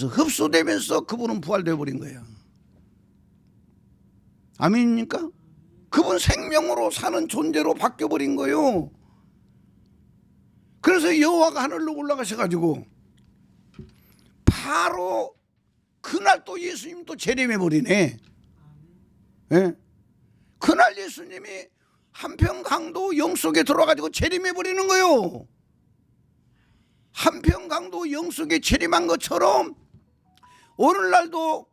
흡수되면서 그분은 부활되어 버린 거예요. 아멘입니까? 그분 생명으로 사는 존재로 바뀌어 버린 거예요. 그래서 여호와가 하늘로 올라가셔가지고 바로 그날 또 예수님 또 재림해 버리네. 예? 그날 예수님이 한평강도 영 속에 들어가지고 재림해 버리는 거요. 한평강도 영 속에 재림한 것처럼 오늘날도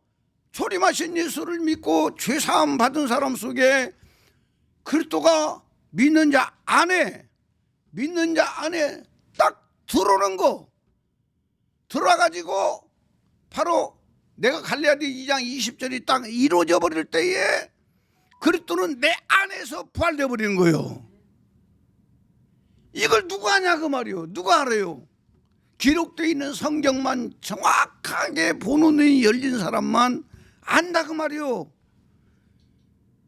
조림하신 예수를 믿고 죄사함 받은 사람 속에 그리스도가 믿는 자 안에 딱 들어오는 거, 들어가지고 바로 내가 갈라디아 2장 20절이 딱 이루어져 버릴 때에 그리스도는 내 안에서 부활되어 버리는 거예요. 이걸 누가 아냐 그 말이요. 누가 알아요? 기록되어 있는 성경만 정확하게 보는 눈이 열린 사람만 안다 그 말이요.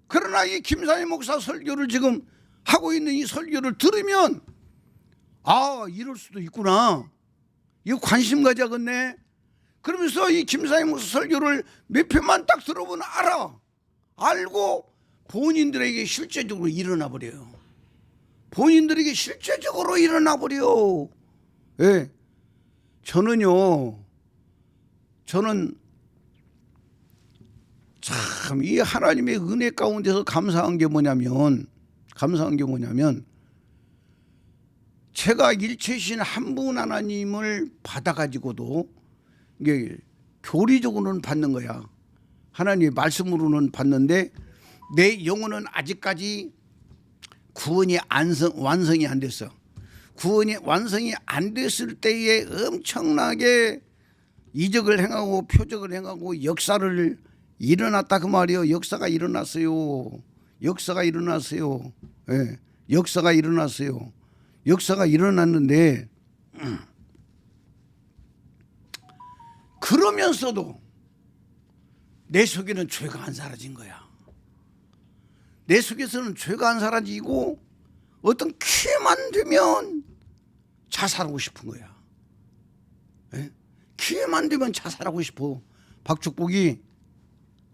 그러나 이 김사희 목사 설교를 지금 하고 있는 이 설교를 들으면 아, 이럴 수도 있구나, 이거 관심 가져야겠네, 그러면서 이 김사희 목사 설교를 몇 편만 딱 들어보면 알고 본인들에게 실제적으로 일어나 버려요. 본인들에게 실제적으로 일어나 버려. 예. 저는 참 이 하나님의 은혜 가운데서 감사한 게 뭐냐면 제가 일체신 한 분 하나님을 받아가지고도 이게 교리적으로는 받는 거야. 하나님의 말씀으로는 받는데 내 영혼은 아직까지 구원이 완성이 안 됐어. 구원이 완성이 안 됐을 때에 엄청나게 이적을 행하고 표적을 행하고 역사를 일어났다 그 말이에요. 역사가 일어났어요. 예, 역사가 일어났어요. 역사가 일어났는데 그러면서도 내 속에는 죄가 안 사라진 거야. 내 속에서는 죄가 안 사라지고 어떤 기회만 되면 자살하고 싶은 거야. 예? 기회만 되면 자살하고 싶어. 박축복이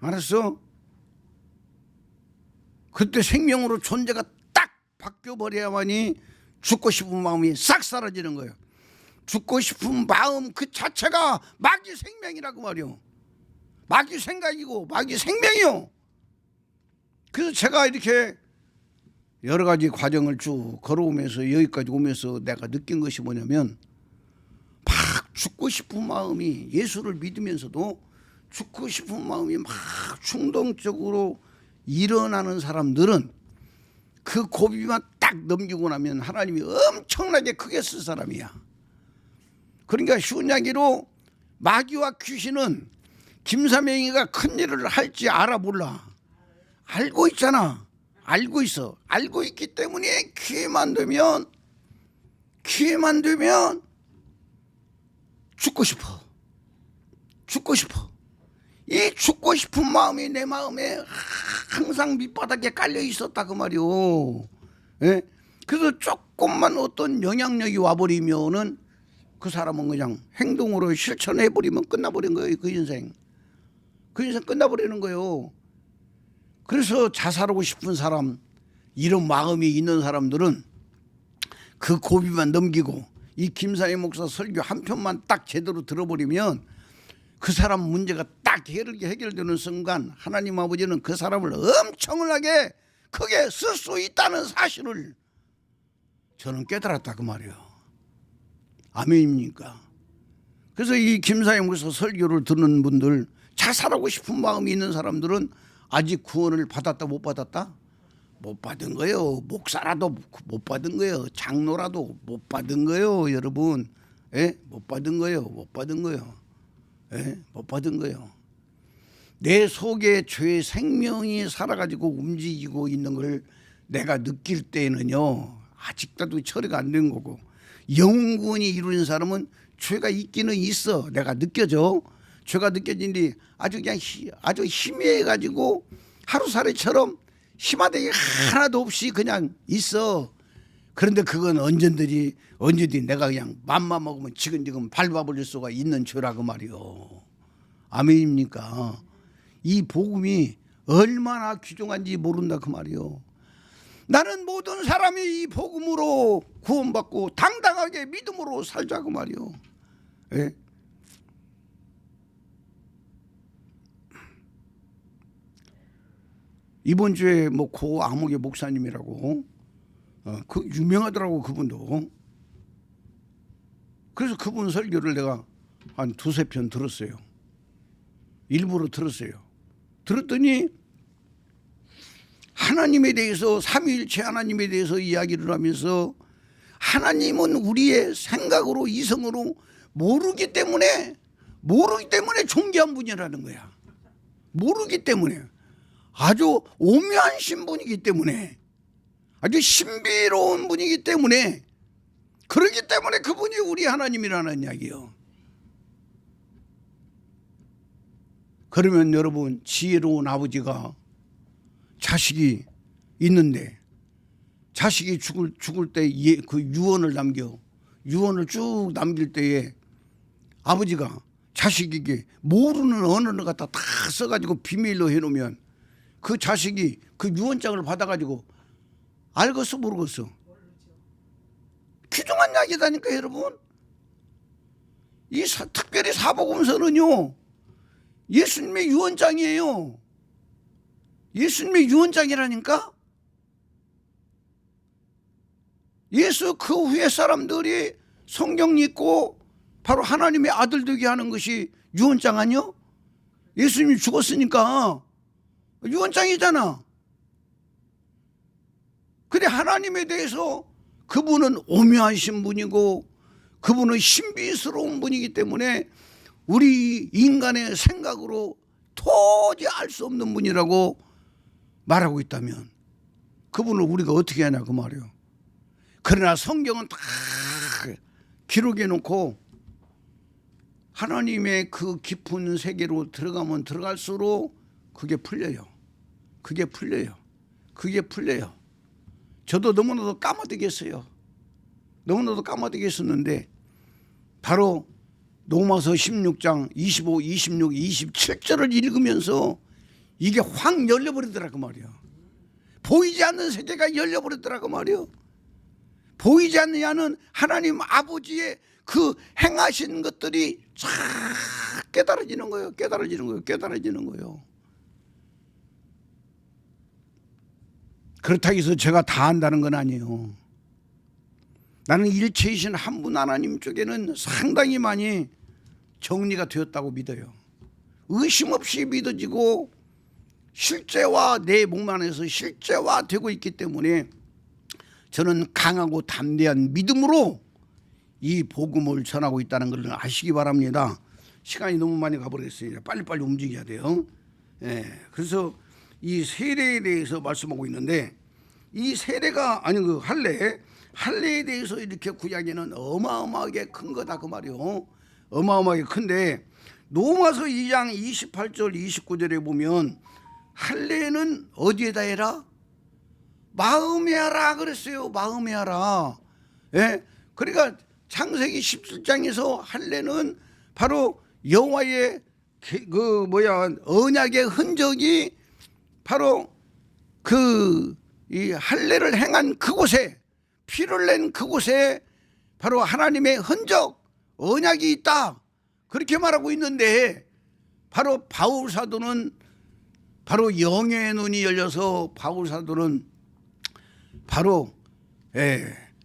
알았어? 그때 생명으로 존재가 딱 바뀌어버려야만이 죽고 싶은 마음이 싹 사라지는 거예요. 죽고 싶은 마음 그 자체가 마귀 생명이라고 말이요. 마귀 생각이고 마귀 생명이요. 그래서 제가 이렇게 여러 가지 과정을 쭉 걸어오면서 여기까지 오면서 내가 느낀 것이 뭐냐면 막 죽고 싶은 마음이, 예수를 믿으면서도 죽고 싶은 마음이 막 충동적으로 일어나는 사람들은 그 고비만 딱 넘기고 나면 하나님이 엄청나게 크게 쓸 사람이야. 그러니까 쉬운 이야기로 마귀와 귀신은 김사명이가 큰 일을 할지 알아 몰라? 알고 있잖아. 알고 있어. 알고 있기 때문에 기회만 되면 죽고 싶어. 이 죽고 싶은 마음이 내 마음에 항상 밑바닥에 깔려 있었다 그 말이오. 예? 그래서 조금만 어떤 영향력이 와버리면은 그 사람은 그냥 행동으로 실천해버리면 끝나버린 거예요. 그 인생 끝나버리는 거예요. 그래서 자살하고 싶은 사람, 이런 마음이 있는 사람들은 그 고비만 넘기고 이 김사희 목사 설교 한 편만 딱 제대로 들어버리면 그 사람 문제가 딱 해결되는 순간 하나님 아버지는 그 사람을 엄청나게 크게 쓸 수 있다는 사실을 저는 깨달았다 그 말이에요. 아멘입니까? 그래서 이 김사희 목사 설교를 듣는 분들, 자살하고 싶은 마음이 있는 사람들은 아직 구원을 받았다 못 받았다? 못 받은 거예요. 목사라도 못 받은 거예요. 장로라도 못 받은 거예요. 여러분, 예? 못 받은 거예요. 예? 못 받은 거예요. 내 속에 죄의 생명이 살아가지고 움직이고 있는 걸 내가 느낄 때는요, 아직도 처리가 안 된 거고, 영구원이 이루는 사람은 죄가 있기는 있어. 내가 느껴져. 죄가 느껴지는데 아주 그냥 아주 희미해가지고 하루살이처럼 희마대기 하나도 없이 그냥 있어. 그런데 그건 언제든지 내가 그냥 맘만 먹으면 지근지근 밟아버릴 수가 있는 죄라고 말이요. 아멘입니까? 이 복음이 얼마나 귀중한지 모른다 그 말이요. 나는 모든 사람이 이 복음으로 구원받고 당당하게 믿음으로 살자고 말이요. 예? 이번 주에 뭐 고 아무개 목사님이라고 그 유명하더라고 그분도. 그래서 그분 설교를 내가 한 두세 편 들었어요. 일부러 들었어요. 들었더니 하나님에 대해서 삼위일체 하나님에 대해서 이야기를 하면서 하나님은 우리의 생각으로 이성으로 모르기 때문에 존귀한 분이라는 거야. 모르기 때문에 아주 오묘하신 분이기 때문에 아주 신비로운 분이기 때문에 그렇기 때문에 그분이 우리 하나님이라는 이야기요. 그러면 여러분 지혜로운 아버지가 자식이 있는데 자식이 죽을 때 그 유언을 쭉 남길 때에 아버지가 자식에게 모르는 언어를 갖다 다 써가지고 비밀로 해놓으면 그 자식이 그 유언장을 받아가지고 알겠어 모르겠어? 귀중한 이야기다니까 여러분. 특별히 사복음서는요 예수님의 유언장이에요. 예수님의 유언장이라니까. 예수 그 후에 사람들이 성경 읽고 바로 하나님의 아들 되게 하는 것이 유언장 아니요? 예수님이 죽었으니까 유언장이잖아. 근데 하나님에 대해서 그분은 오묘하신 분이고 그분은 신비스러운 분이기 때문에 우리 인간의 생각으로 도저히 알 수 없는 분이라고 말하고 있다면 그분을 우리가 어떻게 하냐 그 말이에요. 그러나 성경은 다 기록해 놓고 하나님의 그 깊은 세계로 들어가면 들어갈수록 그게 풀려요. 그게 풀려요. 저도 너무나도 까마득했어요. 너무나도 까마득했었는데 바로 로마서 16장 25, 26, 27절을 읽으면서 이게 확 열려버리더라 그 말이야. 보이지 않는 세계가 열려버리더라 그 말이야. 보이지 않는 하나님 아버지의 그 행하신 것들이 쫙 깨달아지는 거예요. 그렇다고 해서 제가 다 안다는 건 아니에요. 나는 일체이신 한 분 하나님 쪽에는 상당히 많이 정리가 되었다고 믿어요. 의심 없이 믿어지고 실제와 내 몸 안에서 실제화되고 있기 때문에 저는 강하고 담대한 믿음으로 이 복음을 전하고 있다는 걸 아시기 바랍니다. 시간이 너무 많이 가버렸으니까 빨리빨리 움직여야 돼요. 그래서 이 세례에 대해서 말씀하고 있는데 이 세례가 아니 그 할례에 대해서 이렇게 구약에는 어마어마하게 큰 거다 그 말이요. 어마어마하게 큰데 로마서 2장 28절 29절에 보면 할례는 어디에다 해라? 마음에 하라 그랬어요. 마음에 하라. 그러니까 창세기 17장에서 할례는 바로 여호와의 언약의 흔적이 바로 이 할례를 행한 그곳에 피를 낸 그곳에 바로 하나님의 흔적 언약이 있다 그렇게 말하고 있는데 바로 바울 사도는 바로 영의 눈이 열려서 바울 사도는 바로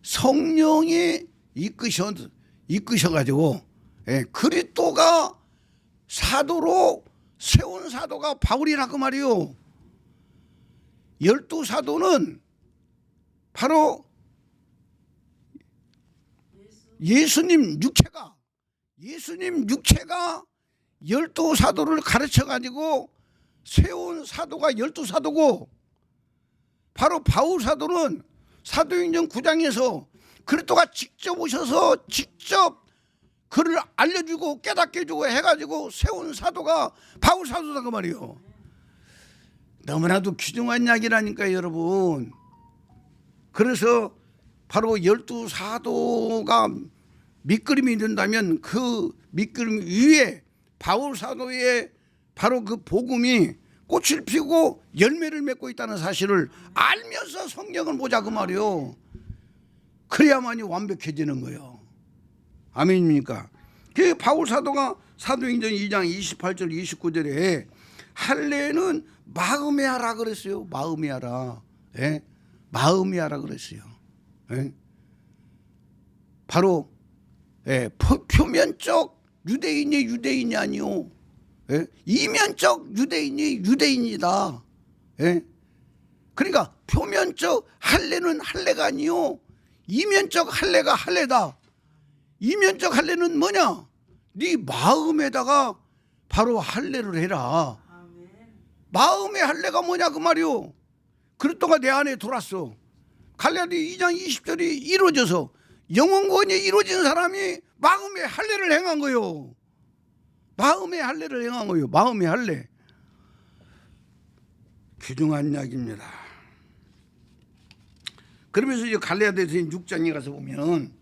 성령이 이끄셔가지고 그리스도가 사도로 세운 사도가 바울이라고 말이요. 12사도는 바로 예수님 육체가 12사도를 가르쳐가지고 세운 사도가 12사도고 바로 바울 사도는 사도행전 9장에서 그리스도가 직접 오셔서 직접 그를 알려주고 깨닫게 해주고 해가지고 세운 사도가 바울 사도다 그 말이에요. 너무나도 귀중한 이야기라니까요 여러분. 그래서 바로 12사도가 밑그림이 된다면 그 밑그림 위에 바울 사도의 바로 그 복음이 꽃을 피우고 열매를 맺고 있다는 사실을 알면서 성경을 보자 그 말이요. 그래야만이 완벽해지는 거예요. 아멘입니까? 그 바울 사도가 사도행전 2장 28절 29절에 할례는 마음에 하라 그랬어요. 마음에 하라. 예? 마음에 하라 그랬어요. 예? 바로 예, 표면적 유대인이 유대인이 아니요. 예? 이면적 유대인이 유대인이다. 예? 그러니까 표면적 할례는 할례가 아니요. 이면적 할례가 할례다. 이면적 할례는 뭐냐? 네 마음에다가 바로 할례를 해라. 마음의 할례가 뭐냐 그 말이요. 그리스도가 내 안에 들어왔어. 갈라디 2장 20절이 이루어져서 영원권이 이루어진 사람이 마음의 할례를 행한 거요. 마음의 할례를 행한 거요. 마음의 할례. 귀중한 이야기입니다. 그러면서 이제 갈라디아서 6장에 가서 보면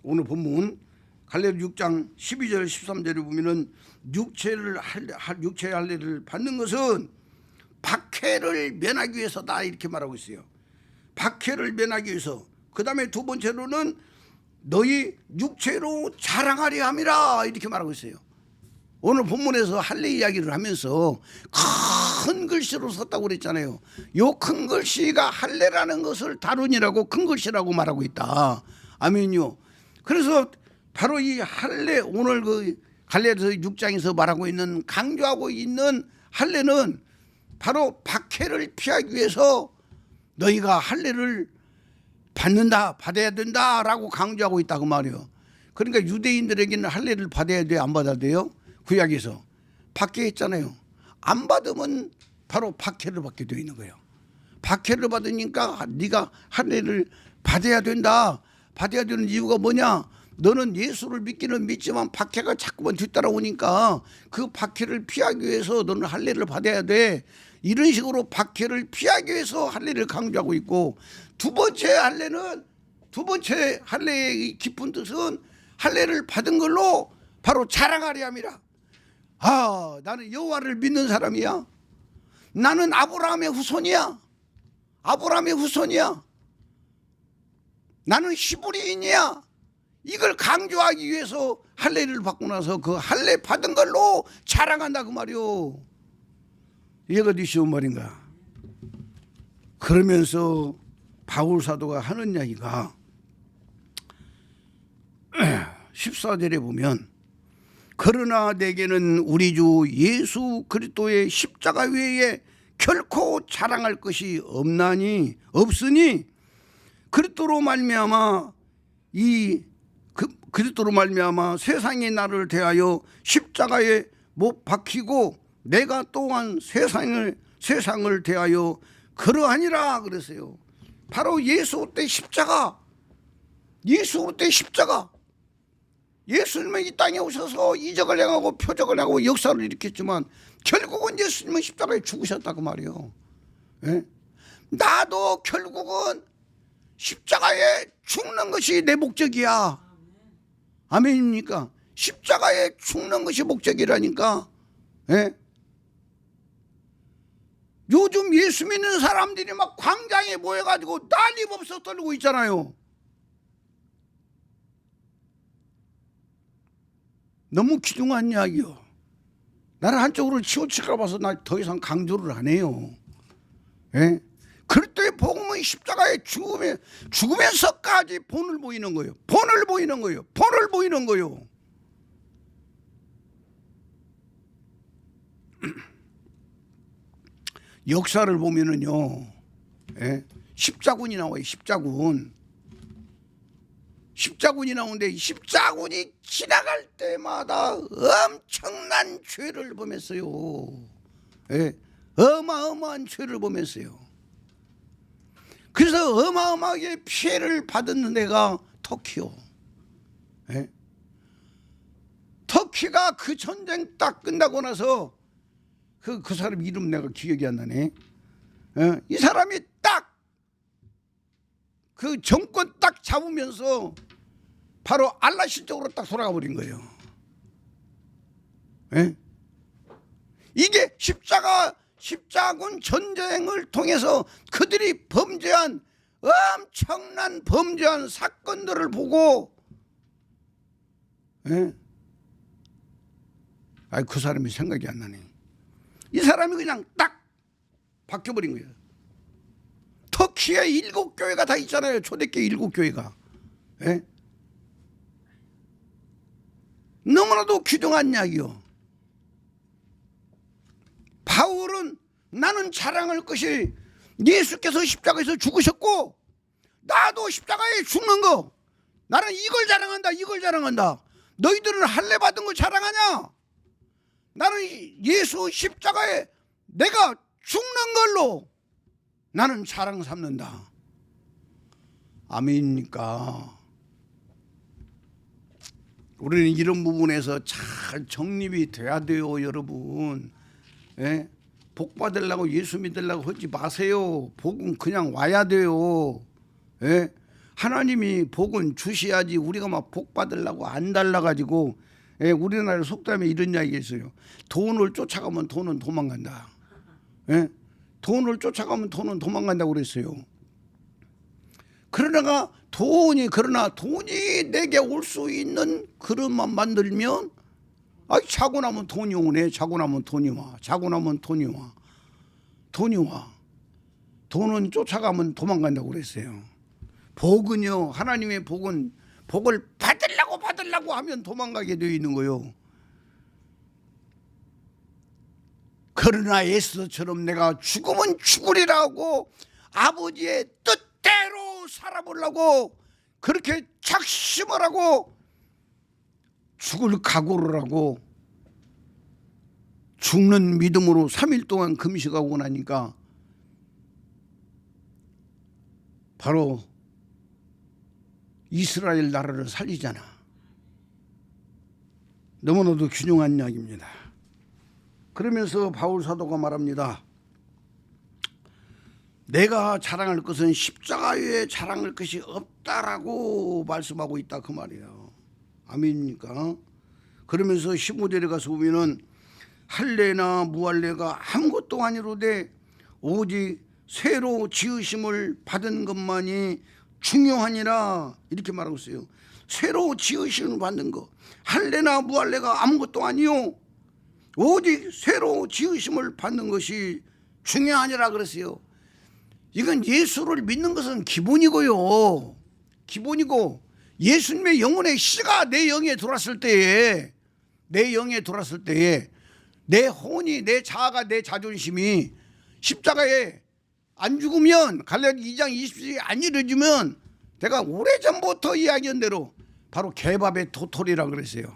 오늘 본문 갈라디아 6장 12절 13절에 보면은 육체의 할례를 받는 것은 박해를 면하기 위해서다 이렇게 말하고 있어요. 박해를 면하기 위해서. 그 다음에 두 번째로는 너희 육체로 자랑하려 함이라 이렇게 말하고 있어요. 오늘 본문에서 할례 이야기를 하면서 큰 글씨로 썼다고 그랬잖아요. 요 큰 글씨가 할례라는 것을 다루니라고 큰 글씨라고 말하고 있다. 아멘요. 그래서 바로 이 할례, 오늘 그 갈라디아서 6장에서 말하고 있는, 강조하고 있는 할례는 바로 박해를 피하기 위해서 너희가 할례를 받는다, 받아야 된다라고 강조하고 있다고 말이에요. 그러니까 유대인들에게는 할례를 받아야 돼요, 안 받아야 돼요? 구약에서 박해했잖아요. 안 받으면 바로 박해를 받게 되어 있는 거예요. 박해를 받으니까 네가 할례를 받아야 된다. 받아야 되는 이유가 뭐냐? 너는 예수를 믿기는 믿지만 박해가 자꾸만 뒤따라오니까 그 박해를 피하기 위해서 너는 할례를 받아야 돼. 이런 식으로 박해를 피하기 위해서 할례를 강조하고 있고, 두 번째 할례의 깊은 뜻은 할례를 받은 걸로 바로 자랑하려 함이라. 아, 나는 여호와를 믿는 사람이야. 나는 아브라함의 후손이야. 아브라함의 후손이야. 나는 히브리인이야. 이걸 강조하기 위해서 할례를 받고 나서 그 할례 받은 걸로 자랑한다 그 말이요. 이해가 어디 쉬운 말인가? 그러면서 바울 사도가 하는 이야기가 14절에 보면, 그러나 내게는 우리 주 예수 그리스도의 십자가 외에 결코 자랑할 것이 없으니 그리스도로 말미암아 그리스도로 말미암아 세상이 나를 대하여 십자가에 못 박히고 내가 또한 세상을 대하여 그러하니라 그랬어요. 바로 예수 때 십자가. 예수님은 이 땅에 오셔서 이적을 행하고 표적을 행하고 역사를 일으켰지만 결국은 예수님은 십자가에 죽으셨다고 말이에요. 예? 나도 결국은 십자가에 죽는 것이 내 목적이야. 아멘입니까? 십자가에 죽는 것이 목적이라니까. 예? 요즘 예수 믿는 사람들이 막 광장에 모여가지고 난리법석 떨고 있잖아요. 너무 귀중한 이야기요. 나는 한쪽으로 치우치가 봐서 나 더 이상 강조를 안 해요. 예? 그리스도의 복음은 십자가에 죽으면서까지 본을 보이는 거예요. 본을 보이는 거예요. 역사를 보면은요, 예? 십자군이 나와요. 십자군이 나오는데 십자군이 지나갈 때마다 엄청난 죄를 범했어요. 예? 어마어마한 죄를 범했어요. 그래서 어마어마하게 피해를 받은 데가 터키요. 예? 터키가 그 전쟁 딱 끝나고 나서 그 사람 이름 내가 기억이 안 나네. 예? 이 사람이 딱 그 정권 딱 잡으면서 바로 알라신 쪽으로 딱 돌아가 버린 거예요. 예? 이게 십자군 전쟁을 통해서 그들이 범죄한 엄청난 범죄한 사건들을 보고, 예? 그 사람이 생각이 안 나네. 이 사람이 그냥 딱 바뀌어버린 거예요. 터키에 7교회가 다 있잖아요. 초대교회 7교회가. 예? 너무나도 귀중한 이야기요. 바울은 나는 자랑할 것이 예수께서 십자가에서 죽으셨고 나도 십자가에 죽는 거, 나는 이걸 자랑한다, 이걸 자랑한다. 너희들은 할례 받은 거 자랑하냐? 나는 예수 십자가에 내가 죽는 걸로 나는 자랑 삼는다. 아멘입니까? 우리는 이런 부분에서 잘 정립이 돼야 돼요, 여러분. 예? 복 받으려고 예수 믿으려고 하지 마세요. 복은 그냥 와야 돼요. 예? 하나님이 복은 주셔야지 우리가 막 복 받으려고 안 달라가지고, 예? 우리나라 속담에 이런 이야기가 있어요. 돈을 쫓아가면 돈은 도망간다. 예? 돈을 쫓아가면 돈은 도망간다고 그랬어요. 그러나 돈이 내게 올 수 있는 그릇만 만들면, 자고 나면 돈이 오네. 자고 나면 돈이 와. 자고 나면 돈이 와. 돈이 와. 돈은 쫓아가면 도망간다고 그랬어요. 복은요, 하나님의 복은 복을 받으려고 하면 도망가게 되어 있는 거요. 그러나 에스더처럼 내가 죽으면 죽으리라고 아버지의 뜻대로 살아보려고 그렇게 작심을 하고 죽을 각오를 하고 죽는 믿음으로 3일 동안 금식하고 나니까 바로 이스라엘 나라를 살리잖아. 너무나도 귀중한 이야기입니다. 그러면서 바울 사도가 말합니다. 내가 자랑할 것은 십자가 외에 자랑할 것이 없다라고 말씀하고 있다 그 말이에요. 아멘입니까? 그러면서 15절에 가서 보면은 할례나 무할례가 아무것도 아니로되 오직 새로 지으심을 받은 것만이 중요하니라 이렇게 말하고 있어요. 새로 지으심을 받는 것, 할례나 무할례가 아무것도 아니요 오직 새로 지으심을 받는 것이 중요하니라 그랬어요. 이건 예수를 믿는 것은 기본이고요. 기본이고 예수님의 영혼의 씨가 내 영에 들어왔을 때에 내 혼이, 내 자아가, 내 자존심이 십자가에 안 죽으면, 갈라디 2장 20절이 안 이루어지면 내가 오래전부터 이야기한 대로 바로 개밥의 도토리라고 그랬어요.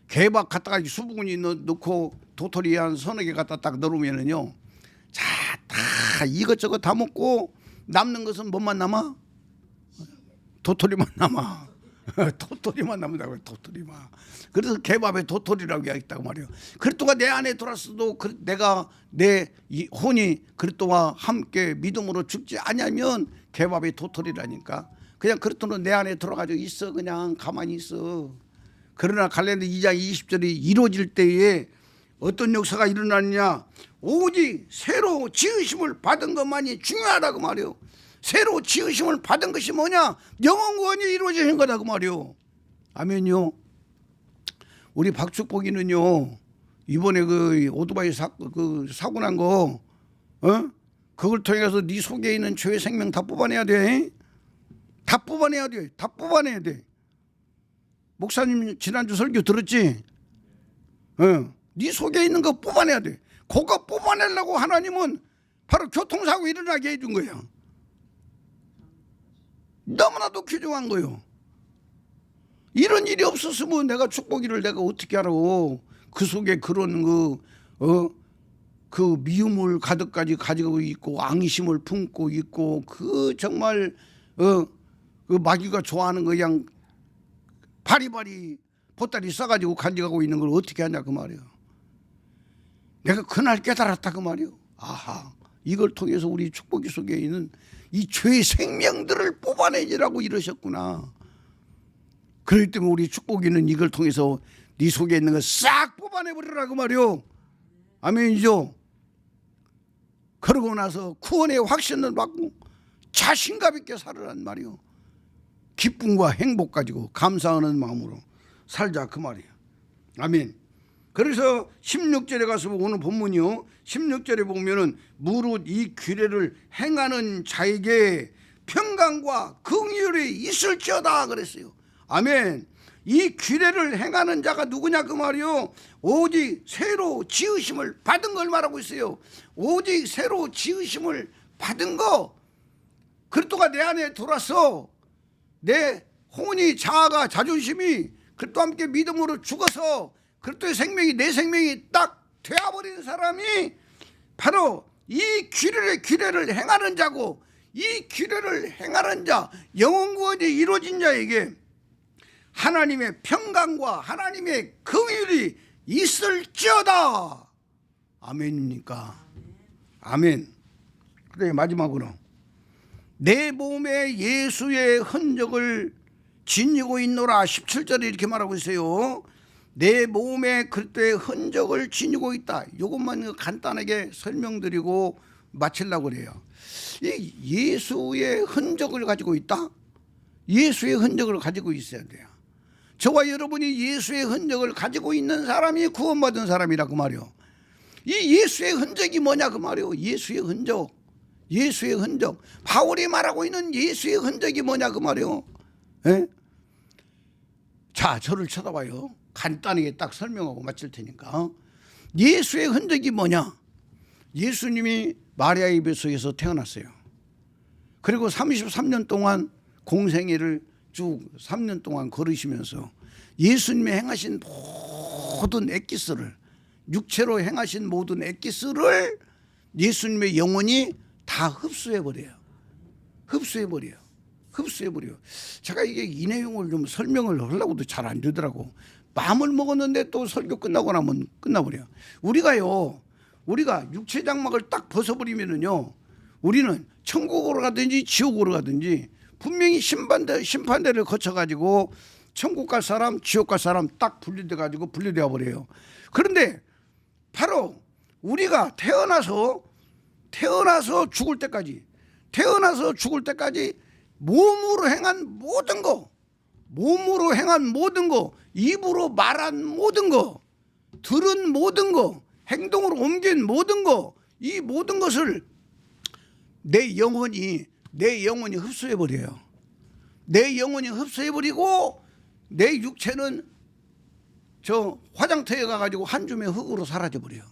개밥 갖다가 수분이 넣고 도토리 한 서너 개 갖다 딱 넣으면은요, 자, 다 이것저것 다 먹고 남는 것은 뭐만 남아? 도토리만 남아. 도토리만 남는다고요. 도토리만. 그래서 개밥에 도토리라고 이야기했다고 말이에요. 그리스도가 내 안에 들어왔어도 내가 내 혼이 그리스도와 함께 믿음으로 죽지 않으면 개밥에 도토리라니까. 그냥 그리스도는 내 안에 들어가지고 있어. 그냥 가만히 있어. 그러나 갈라디 2장 20절이 이루어질 때에 어떤 역사가 일어나느냐, 오직 새로 지으심을 받은 것만이 중요하다고 말이에요. 새로 지으심을 받은 것이 뭐냐? 영원구원이 이루어지는 거다 그 말이요. 아멘요. 우리 박축복이는요, 이번에 그 오토바이 사고 난 거, 그걸 통해서 네 속에 있는 죄의 생명 다 뽑아내야 돼. 다 뽑아내야 돼. 다 뽑아내야 돼. 목사님 지난주 설교 들었지? 네 속에 있는 거 뽑아내야 돼. 그거 뽑아내려고 하나님은 바로 교통사고 일어나게 해준 거야. 너무나도 귀중한 거요. 이런 일이 없었으면 내가 축복이를 내가 어떻게 알아? 그 속에 그런 그 미움을 가득까지 가지고 있고 앙심을 품고 있고 그 정말 그 마귀가 좋아하는 거 그냥 바리바리 보따리 싸가지고 간직하고 있는 걸 어떻게 하냐 그 말이야. 내가 그날 깨달았다 그 말이요. 아하, 이걸 통해서 우리 축복이 속에 있는 이 죄의 생명들을 뽑아내지라고 이러셨구나. 그렇기 때문에 우리 축복이는 이걸 통해서 네 속에 있는 거 싹 뽑아내버리라고 말이요. 아멘이죠. 그러고 나서 구원의 확신을 받고 자신감 있게 살으란 말이요. 기쁨과 행복 가지고 감사하는 마음으로 살자 그 말이에요. 아멘. 그래서 16절에 가서 오늘 본문이요, 16절에 보면은 무릇 이 규례를 행하는 자에게 평강과 긍휼이 있을지어다 그랬어요. 아멘. 이 규례를 행하는 자가 누구냐 그 말이요, 오직 새로 지으심을 받은 걸 말하고 있어요. 오직 새로 지으심을 받은 거. 그리스도가 내 안에 들어와서 내 혼이, 자아가, 자존심이 그리스도와 함께 믿음으로 죽어서 그리스도의 생명이, 내 생명이 딱 되어버린 사람이 바로 이 규례를 행하는 자고, 이 규례를 행하는 자, 영원 구원이 이루어진 자에게 하나님의 평강과 하나님의 긍휼이 있을지어다. 아멘입니까? 아멘. 그래, 마지막으로 내 몸에 예수의 흔적을 지니고 있노라. 17절에 이렇게 말하고 있어요. 내 몸에 그리스도의 흔적을 지니고 있다. 이것만 간단하게 설명드리고 마치려고 그래요. 이 예수의 흔적을 가지고 있다. 예수의 흔적을 가지고 있어야 돼요. 저와 여러분이 예수의 흔적을 가지고 있는 사람이 구원받은 사람이라 그 말이요. 이 예수의 흔적이 뭐냐 그 말이요. 예수의 흔적, 예수의 흔적. 바울이 말하고 있는 예수의 흔적이 뭐냐 그 말이요. 예? 자, 저를 쳐다봐요. 간단하게 딱 설명하고 마칠 테니까. 예수의 흔적이 뭐냐? 예수님이 마리아 입에서 태어났어요. 그리고 33년 동안 공생애를 쭉 3년 동안 걸으시면서 예수님이 행하신 모든 엑기스를, 육체로 행하신 모든 엑기스를 예수님의 영혼이 다 흡수해버려요. 흡수해버려요. 제가 이게 이 내용을 좀 설명을 하려고도 잘 안 되더라고. 마음을 먹었는데 또 설교 끝나고 나면 끝나버려요. 우리가 육체 장막을 딱 벗어버리면은요, 우리는 천국으로 가든지 지옥으로 가든지 분명히 심판대를 거쳐가지고 천국 갈 사람, 지옥 갈 사람 딱 분리돼가지고 분리되어 버려요. 그런데 바로 우리가 태어나서 죽을 때까지, 몸으로 행한 모든 거, 입으로 말한 모든 거, 들은 모든 거, 행동으로 옮긴 모든 거, 이 모든 것을 내 영혼이 흡수해버려요. 내 영혼이 흡수해버리고 내 육체는 저 화장터에 가가지고 한 줌의 흙으로 사라져버려요.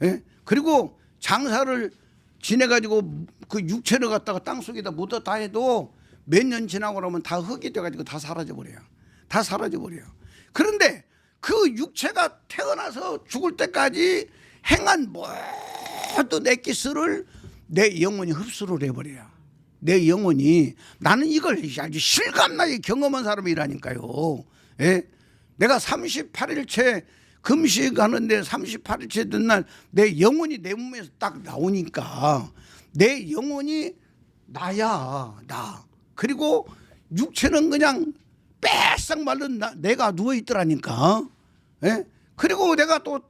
예? 그리고 장사를 지내가지고 그 육체를 갖다가 땅속에다 묻었다 해도 몇 년 지나고 나면 다 흙이 돼가지고 다 사라져버려요. 그런데 그 육체가 태어나서 죽을 때까지 행한 모든 엑기스를 내 영혼이 흡수를 해버려요. 내 영혼이, 나는 이걸 아주 실감나게 경험한 사람이라니까요. 예? 내가 38일째 금식하는데 38일째 된 날 내 영혼이 내 몸에서 딱 나오니까 내 영혼이 나야, 나. 그리고 육체는 그냥 빼싹 말른 내가 누워있더라니까. 예? 그리고 내가 또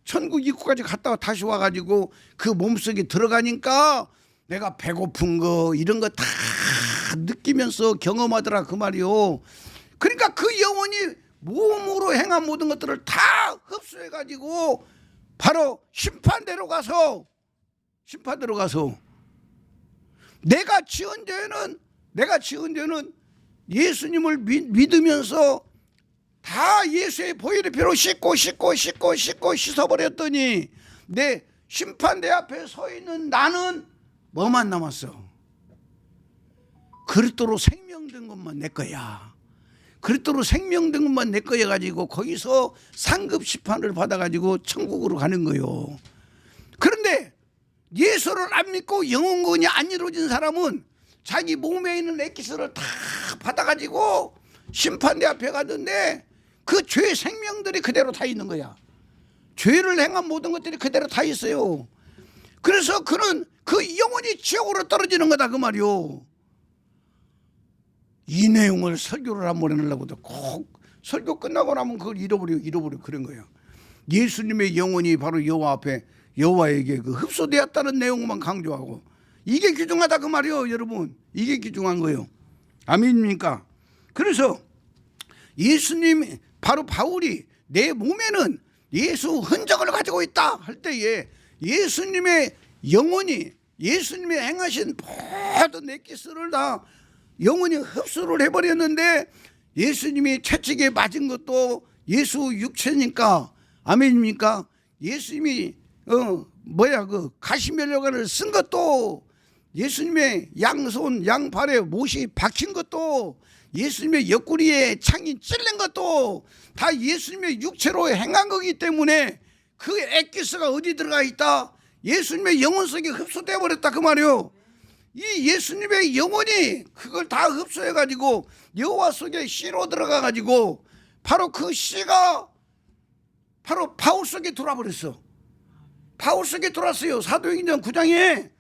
천국 입구까지 갔다가 다시 와가지고 그 몸속에 들어가니까 내가 배고픈 거 이런 거 다 느끼면서 경험하더라 그 말이요. 그러니까 그 영혼이 몸으로 행한 모든 것들을 다 흡수해가지고 바로 심판대로 가서 내가 지은 죄는 예수님을 믿으면서 다 예수의 보혈의 피로 씻고 씻어버렸더니 내 심판대 앞에 서 있는 나는 뭐만 남았어? 그리스도로 생명된 것만 내 거야. 그리스도로 생명된 것만 내 거야 가지고 거기서 상급 심판을 받아가지고 천국으로 가는 거요. 그런데 예수를 안 믿고 영혼구원이 안 이루어진 사람은 자기 몸에 있는 엑기스를 다 받아가지고 심판대 앞에 갔는데 그 죄의 생명들이 그대로 다 있는 거야. 죄를 행한 모든 것들이 그대로 다 있어요. 그래서 그는 그 영혼이 지옥으로 떨어지는 거다 그 말이요. 이 내용을 설교를 한번 해놓으려고도 꼭 설교 끝나고 나면 그걸 잃어버려 그런 거예요. 예수님의 영혼이 바로 여호와 앞에 여호와에게 그 흡수되었다는 내용만 강조하고, 이게 귀중하다 그 말이요 여러분. 이게 귀중한 거예요. 아멘입니까? 그래서 예수님, 바로 바울이 내 몸에는 예수 흔적을 가지고 있다 할 때에 예수님의 영혼이 예수님의 행하신 모든 엑기스를 다 영혼이 흡수를 해버렸는데 예수님이 채찍에 맞은 것도 예수 육체니까 아멘입니까? 예수님이 그 가시면류관을 쓴 것도 예수님의 양손 양발에 못이 박힌 것도 예수님의 옆구리에 창이 찔린 것도 다 예수님의 육체로 행한 거기 때문에 그 엑기스가 어디 들어가 있다? 예수님의 영혼 속에 흡수되어 버렸다 그 말이요. 이 예수님의 영혼이 그걸 다 흡수해 가지고 여호와 속에 씨로 들어가 가지고 바로 그 씨가 바로 바울 속에 들어와 버렸어. 바울 속에 들어왔어요. 사도행전 9장에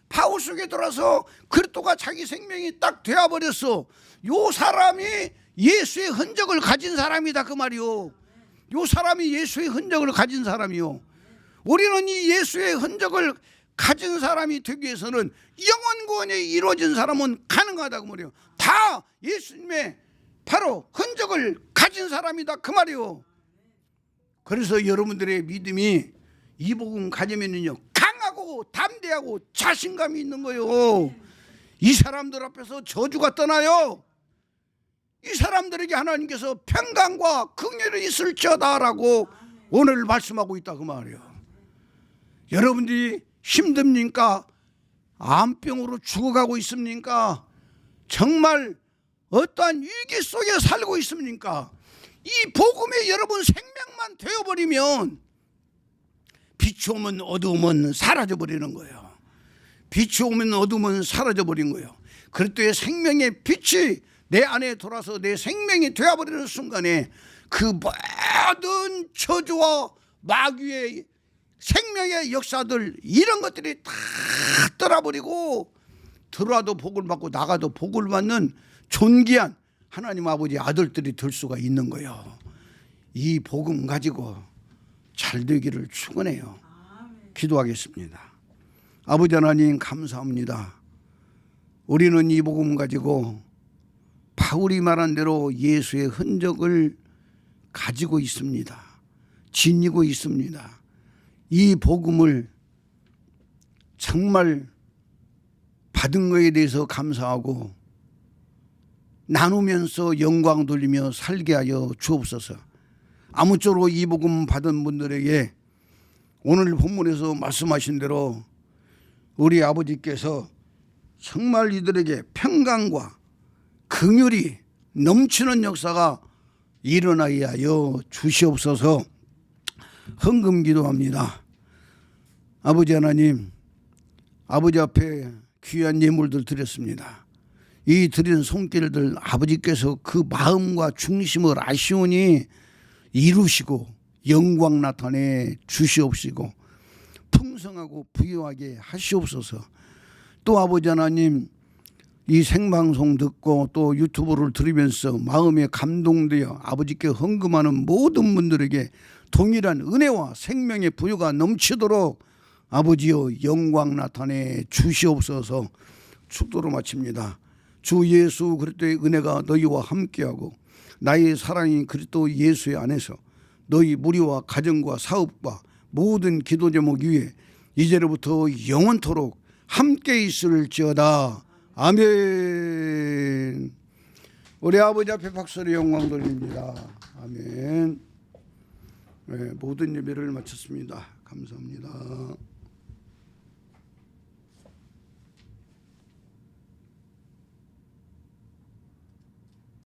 바울 속에 들어와서 그리스도가 자기 생명이 딱 되어 버렸어. 요 사람이 예수의 흔적을 가진 사람이다 그 말이요. 요 사람이 예수의 흔적을 가진 사람이요. 우리는 이 예수의 흔적을 가진 사람이 되기 위해서는 영원 구원이 이루어진 사람은 가능하다고 말이요. 다 예수님의 바로 흔적을 가진 사람이다 그 말이요. 그래서 여러분들의 믿음이 이 복음 가지면은요 강하고 담대하고 자신감이 있는 거예요. 이 사람들 앞에서 저주가 떠나요. 이 사람들에게 하나님께서 평강과 긍휼이 있을지어다라고 오늘 말씀하고 있다 그 말이에요. 여러분들이 힘듭니까? 암병으로 죽어가고 있습니까? 정말 어떠한 위기 속에 살고 있습니까? 이 복음에 여러분 생명만 되어버리면 빛이 오면 어두움은 사라져버리는 거예요. 빛이 오면 어두움은 사라져버린 거예요. 그리스도의 생명의 빛이 내 안에 돌아서 내 생명이 되어버리는 순간에 그 모든 저주와 마귀의 생명의 역사들 이런 것들이 다 떠나버리고 들어와도 복을 받고 나가도 복을 받는 존귀한 하나님 아버지 아들들이 될 수가 있는 거예요. 이 복음 가지고 잘 되기를 축원해요. 기도하겠습니다. 아버지 하나님 감사합니다. 우리는 이 복음 가지고 바울이 말한 대로 예수의 흔적을 가지고 있습니다. 지니고 있습니다. 이 복음을 정말 받은 것에 대해서 감사하고 나누면서 영광 돌리며 살게 하여 주옵소서. 아무쪼록 이 복음 받은 분들에게 오늘 본문에서 말씀하신 대로 우리 아버지께서 정말 이들에게 평강과 긍휼이 넘치는 역사가 일어나게 하여 주시옵소서. 헌금 기도합니다. 아버지 하나님, 아버지 앞에 귀한 예물들 드렸습니다. 이 드린 손길들 아버지께서 그 마음과 중심을 아시오니 이루시고 영광 나타내 주시옵시고 풍성하고 부유하게 하시옵소서. 또 아버지 하나님, 이 생방송 듣고 또 유튜브를 들으면서 마음에 감동되어 아버지께 헌금하는 모든 분들에게 동일한 은혜와 생명의 부유가 넘치도록 아버지여 영광 나타내 주시옵소서. 축도로 마칩니다. 주 예수 그리스도의 은혜가 너희와 함께하고 나의 사랑인 그리스도 예수의 안에서 너희 무리와 가정과 사업과 모든 기도 제목 위에 이제로부터 영원토록 함께 있을지어다. 아멘. 우리 아버지 앞에 박수로 영광 돌립니다. 아멘. 네, 모든 예배를 마쳤습니다. 감사합니다.